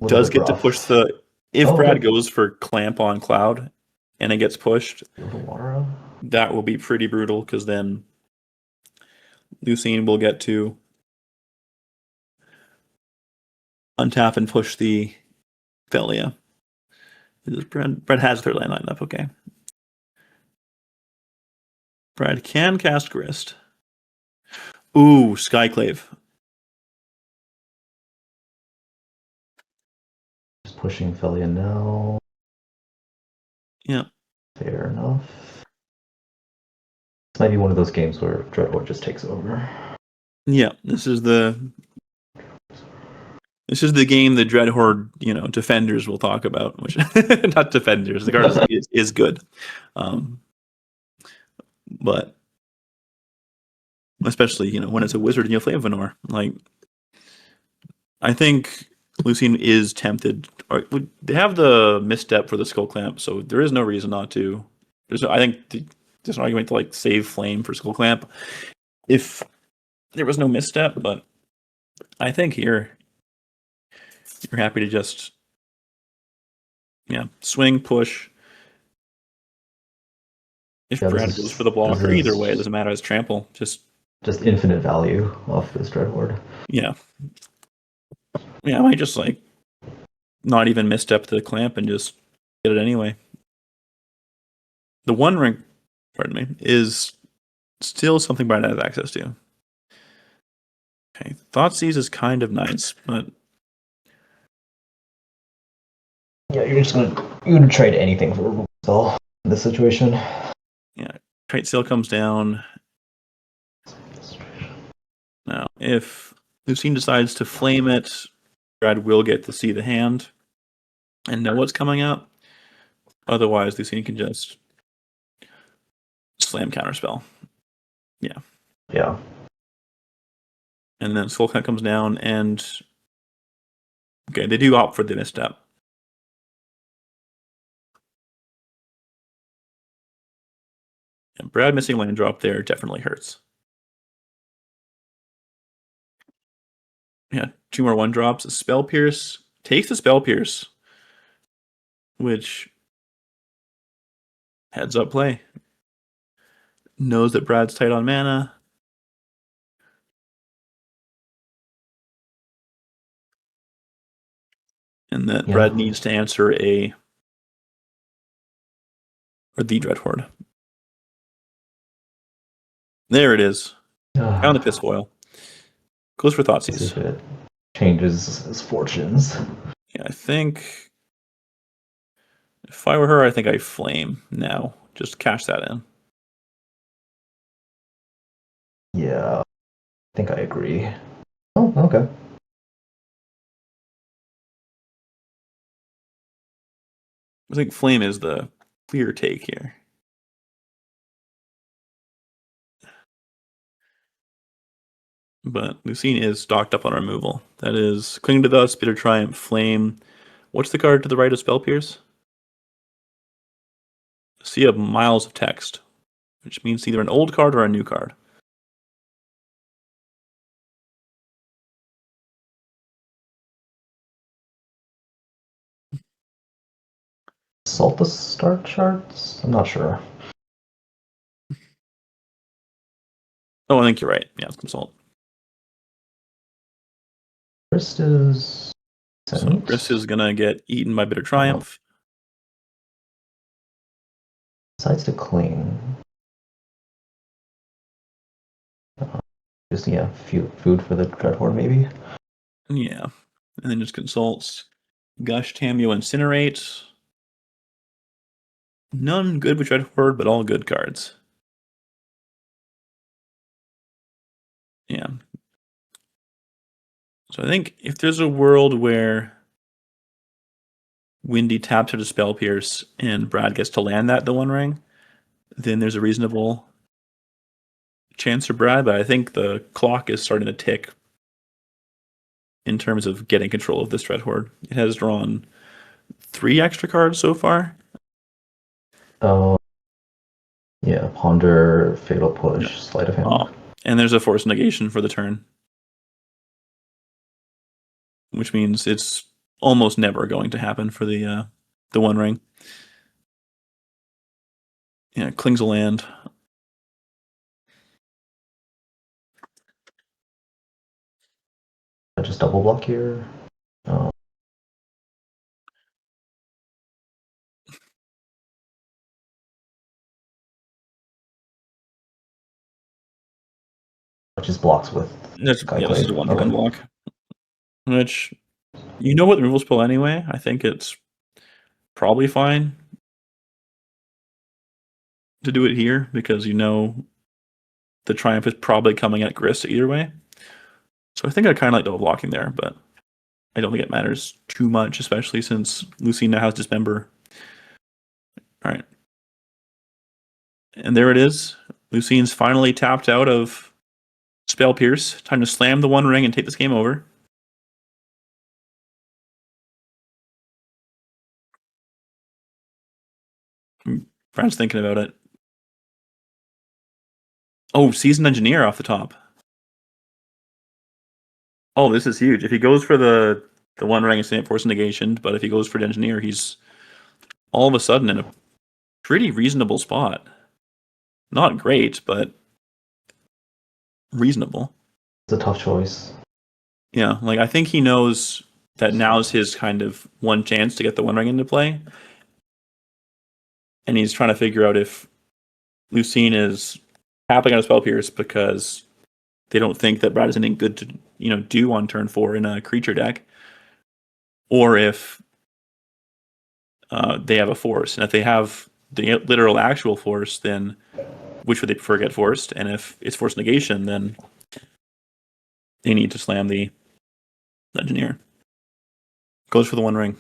Does get to push the Brad goes for clamp on Cloud and it gets pushed. That will be pretty brutal because then Lucine will get to untap and push the Felia. Brad has their land lined up, okay. Brad can cast Grist. Ooh, Skyclave. Just pushing Felia now. Yeah. Fair enough. This might be one of those games where Dreadhorde just takes over. Yeah, this is the game the Dreadhorde, defenders will talk about, which not defenders. The card is good, but especially when it's a wizard and you Flame of Venor. Like, I think Lucine is tempted. Or they have the misstep for the Skull Clamp, so there is no reason not to. I think there's an argument to save Flame for Skull Clamp if there was no misstep, but I think here you're happy to just swing, push. If Brad goes for the blocker, either way, it doesn't matter. It's trample. Just infinite value off this Dreadhorde. Yeah. Yeah, I might just not even misstep the clamp and just get it anyway. The One Ring, is still something Brad has access to. Okay, Thoughtseize is kind of nice, but yeah, you're gonna trade anything for removal spell in this situation. Yeah, Kite Sail comes down. Now, if Lucine decides to flame it. Brad will get to see the hand and know what's coming up. Otherwise, Lucine can just slam counterspell. Yeah. Yeah. And then Skullcat comes down and... Okay, they do opt for the misstep. And Brad missing land drop there definitely hurts. Yeah, 2 more 1-drops. Spell Pierce takes the Spell Pierce, which heads up play. Knows that Brad's tight on mana. And that Brad needs to answer the Dreadhorde. There it is. Found the Piss Foil. Goes for Thoughtseize. It changes his fortunes. Yeah, I think if I were her, I think I flame now. Just cash that in. Yeah, I think I agree. Oh, okay. I think flame is the clear take here. But Lucine is stocked up on removal. That is Cling to Dust, Bitter Triumph, Flame. What's the card to the right of Spell Pierce? Sea of Miles of Text, which means either an old card or a new card. Consult the start charts? I'm not sure. Oh, I think you're right. Yeah, it's consult. First is... So Chris is going to get eaten by Bitter Triumph. Decides to cling. Just, yeah, food for the Dreadhorde, maybe? Yeah. And then just consults. Gush, Tameo, Incinerate. None good with Dreadhorde, but all good cards. Yeah. So I think if there's a world where Windy taps her to Spell Pierce and Brad gets to land that the One Ring, then there's a reasonable chance for Brad, but I think the clock is starting to tick in terms of getting control of this Dreadhorde. It has drawn 3 extra cards so far. Oh, yeah, Ponder, Fatal Push, Sleight of Hand. And there's a Force Negation for the turn, which means it's almost never going to happen for the One Ring. Yeah, clings a land. I just double block here. Just blocks with. This is one block. Which, you know what the removal spell anyway. I think it's probably fine to do it here because you know the Triumph is probably coming at Grist either way. So I think I kind of like double blocking there, but I don't think it matters too much, especially since Lucine now has Dismember. All right. And there it is. Lucine's finally tapped out of Spell Pierce. Time to slam the One Ring and take this game over. Brad's thinking about it. Oh, Seasoned Engineer off the top. Oh, this is huge. If he goes for the One Ring, it's Force Negation, but if he goes for the Engineer, he's all of a sudden in a pretty reasonable spot. Not great, but reasonable. It's a tough choice. Yeah, like I think he knows that now's his kind of one chance to get the One Ring into play. And he's trying to figure out if Lucine is tapping out a Spell Pierce because they don't think that Brad is anything good to do on turn 4 in a creature deck, or if they have a force. And if they have the literal actual force, then which would they prefer get forced? And if it's Force Negation, then they need to slam the engineer. Goes for the One Ring.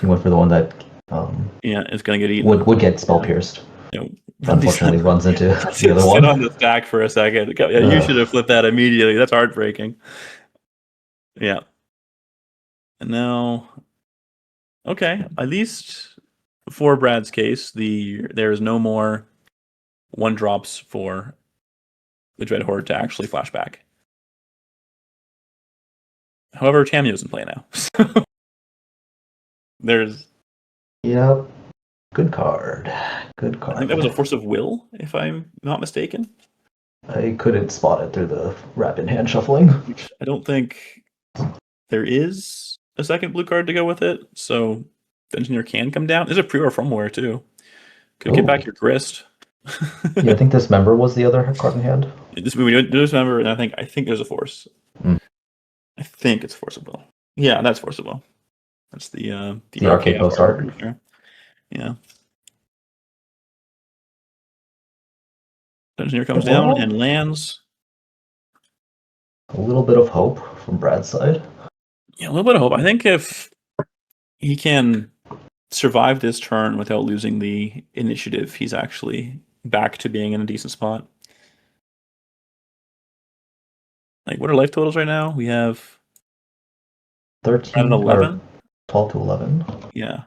He went for the one that it's going to get eaten. Would get spell pierced. Unfortunately, runs into the other sit one. on the stack for a second. Yeah, you should have flipped that immediately. That's heartbreaking. Yeah. And now, okay, at least for Brad's case, there is no more 1-drops for the Dread Horde to actually flash back. However, Tamiyo's in play now. There's... Yep. Good card. Good card. I think that was a Force of Will, if I'm not mistaken. I couldn't spot it through the rapid hand shuffling. Which I don't think there is a second blue card to go with it, so the engineer can come down. There's a pre-or firmware too. Could get back your grist. Yeah, I think this member was the other card in hand. This member, and I think there's a force. I think it's Force of Will. Yeah, that's Force of Will. That's the arcade post art. Sure. Yeah. Engineer comes down and lands. A little bit of hope from Brad's side. Yeah, a little bit of hope. I think if he can survive this turn without losing the initiative, he's actually back to being in a decent spot. Like, what are life totals right now? We have 13 and 11, 12 to 11. Yeah.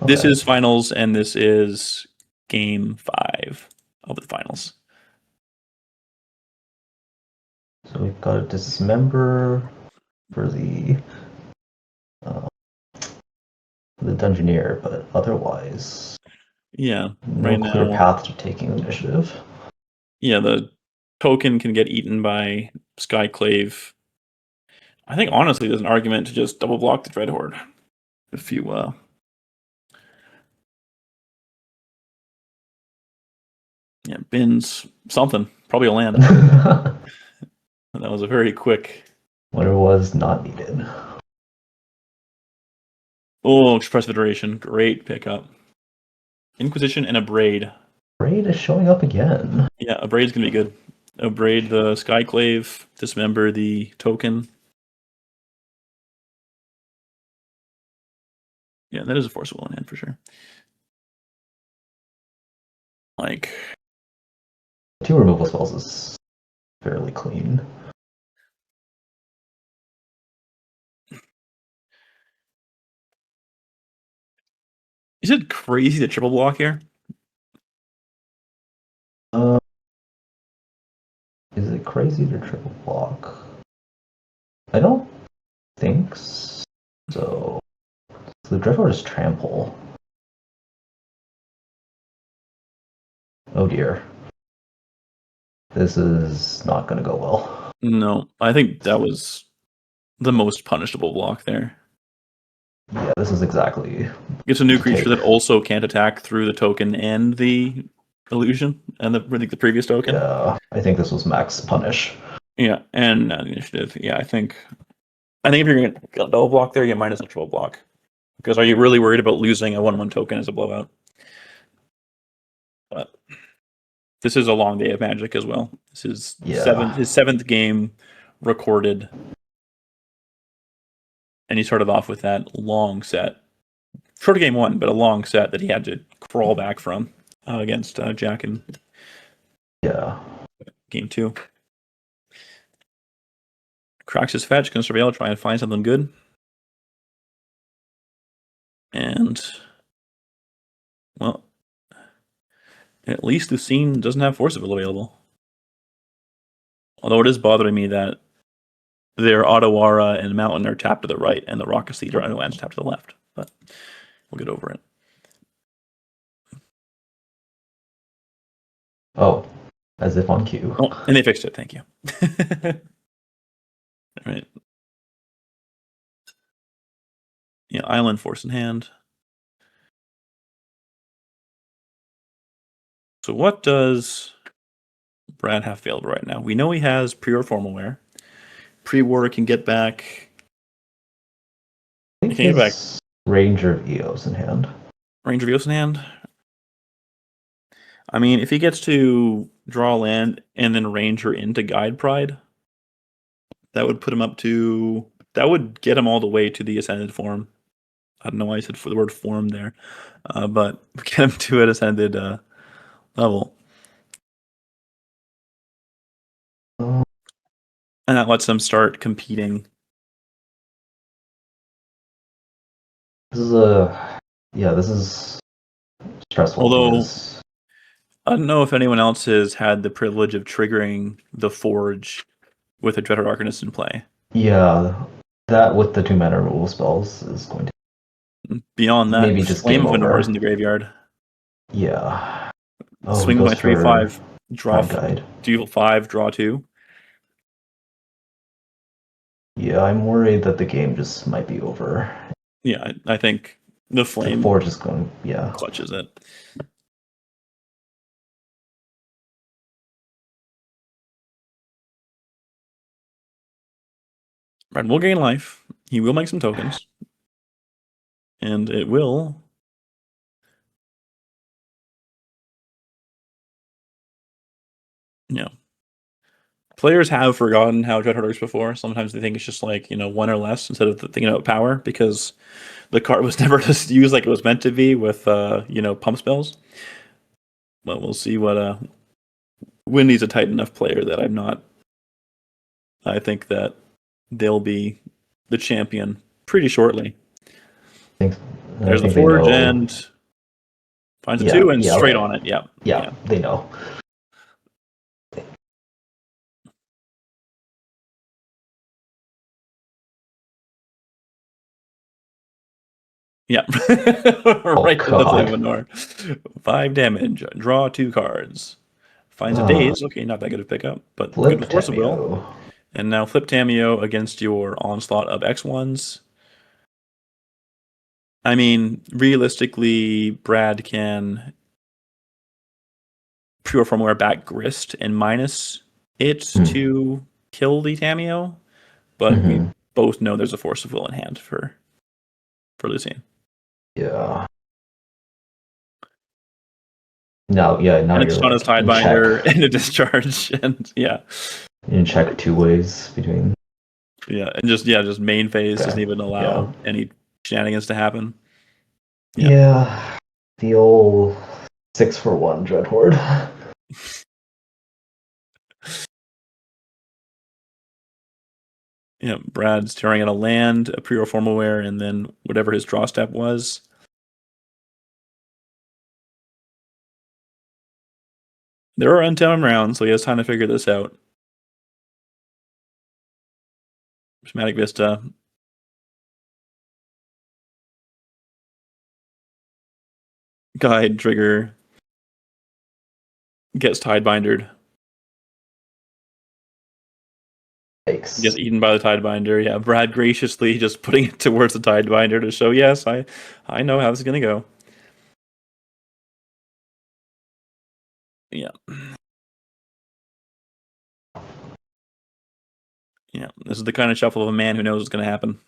Okay. This is finals, and this is game 5 of the finals. So we've got a dismember for the Dungeoneer, but otherwise, yeah, no right clear now, path to taking initiative. Yeah, the token can get eaten by Skyclave. I think honestly, there's an argument to just double block the Dread Horde. If you bins something, probably a land. That was a very quick. What it was not needed. Oh, Express Federation, great pickup. Inquisition and a Braid. Braid is showing up again. Yeah, a Braid's gonna be good. A Braid the Skyclave, dismember the token. Yeah, that is a Force of Will in hand for sure. Like 2 removal spells is fairly clean. Is it crazy to triple block here? Is it crazy to triple block? I don't think so. So the Dread Horde is trample. Oh dear. This is not going to go well. No, I think that was the most punishable block there. Yeah, this is exactly... It's a new creature that also can't attack through the token and the illusion, and the previous token. Yeah, I think this was max punish. Yeah, and initiative. Yeah, I think if you're going to double block there, you might as well triple block. Because are you really worried about losing a 1/1 token as a blowout? But this is a long day of Magic as well. This is his seventh game recorded. And he started off with that long set. Short game 1, but a long set that he had to crawl back from against Jack in game 2. Cracks his fetch, can surveil, try and find something good. And, well, at least Lucene doesn't have Force of Will available. Although it is bothering me that their Ottawara and Mountain are tapped to the right, and the Rocket Seed or Lands tapped to the left. But we'll get over it. Oh, as if on cue. Oh, and they fixed it. Thank you. All right. Yeah, Island Force in hand. So what does Brad have available right now? We know he has pre-war formalware. Pre-war can get back. I think Ranger of Eos in hand. Ranger of Eos in hand. I mean, if he gets to draw land and then Ranger into Guide Pride, that would put him up to. That would get him all the way to the Ascended form. I don't know why I said the word form there, but get him to an Ascended level. And that lets them start competing. This is stressful. Although, because I don't know if anyone else has had the privilege of triggering the Forge with a Dreadhorde Arcanist in play. Yeah, that with the 2-mana removal spells is going to Beyond that, maybe just Flame game of Venor over. is in the graveyard. Yeah. Oh, Swing he by goes 3/5, draw Mind Guide. deal 5, draw 2. Yeah, I'm worried that the game just might be over. Yeah, I think the Flame The Forge is going, yeah. clutches it. Brad will gain life. He will make some tokens. And it will. Yeah. Players have forgotten how Dreadhorde works before. Sometimes they think it's just like, 1 or less instead of thinking about power, because the card was never just used like it was meant to be with, pump spells. But we'll see what Windy's a tight enough player that I think that they'll be the champion pretty shortly. There's the Forge and finds a 2 and straight on it. Yeah. They know. Yeah. Right to the God. Flame of Venor. 5 damage. Draw 2 cards. Finds a Daze. Okay, not that good of pickup, but good with Force of Will. And now flip Tamiyo against your onslaught of X1s. I mean, realistically, Brad can pure firmware back Grist and minus it to kill the Tamiyo, but we both know there's a Force of Will in hand for Lucien. Yeah. Now and you're it's on his Tidebinder and a discharge, and yeah. You can check 2 ways between. Yeah, and just main phase doesn't even allow any shenanigans to happen. Yeah, the old 6-for-1 Dreadhorde. Yeah, Brad's tearing out a land, a pre or formalware, and then whatever his draw step was. There are untimed rounds, so he has time to figure this out. Prismatic Vista. Guide trigger. Gets Tidebindered. Yikes. Gets eaten by the Tidebinder. Yeah, Brad graciously just putting it towards the Tidebinder to show, yes, I know how this is going to go. Yeah. Yeah, this is the kind of shuffle of a man who knows what's going to happen.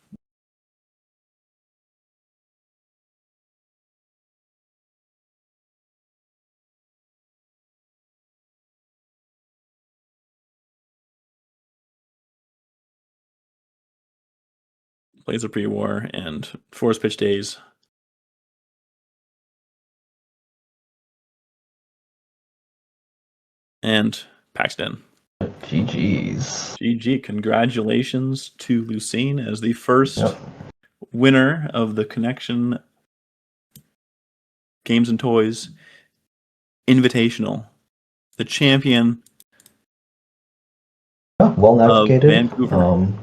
Plays a pre-war and Force Pitch Days. And Paxton. GG's. GG. Congratulations to Lucien as the first winner of the Connection Games and Toys Invitational. The champion well navigated. of Vancouver.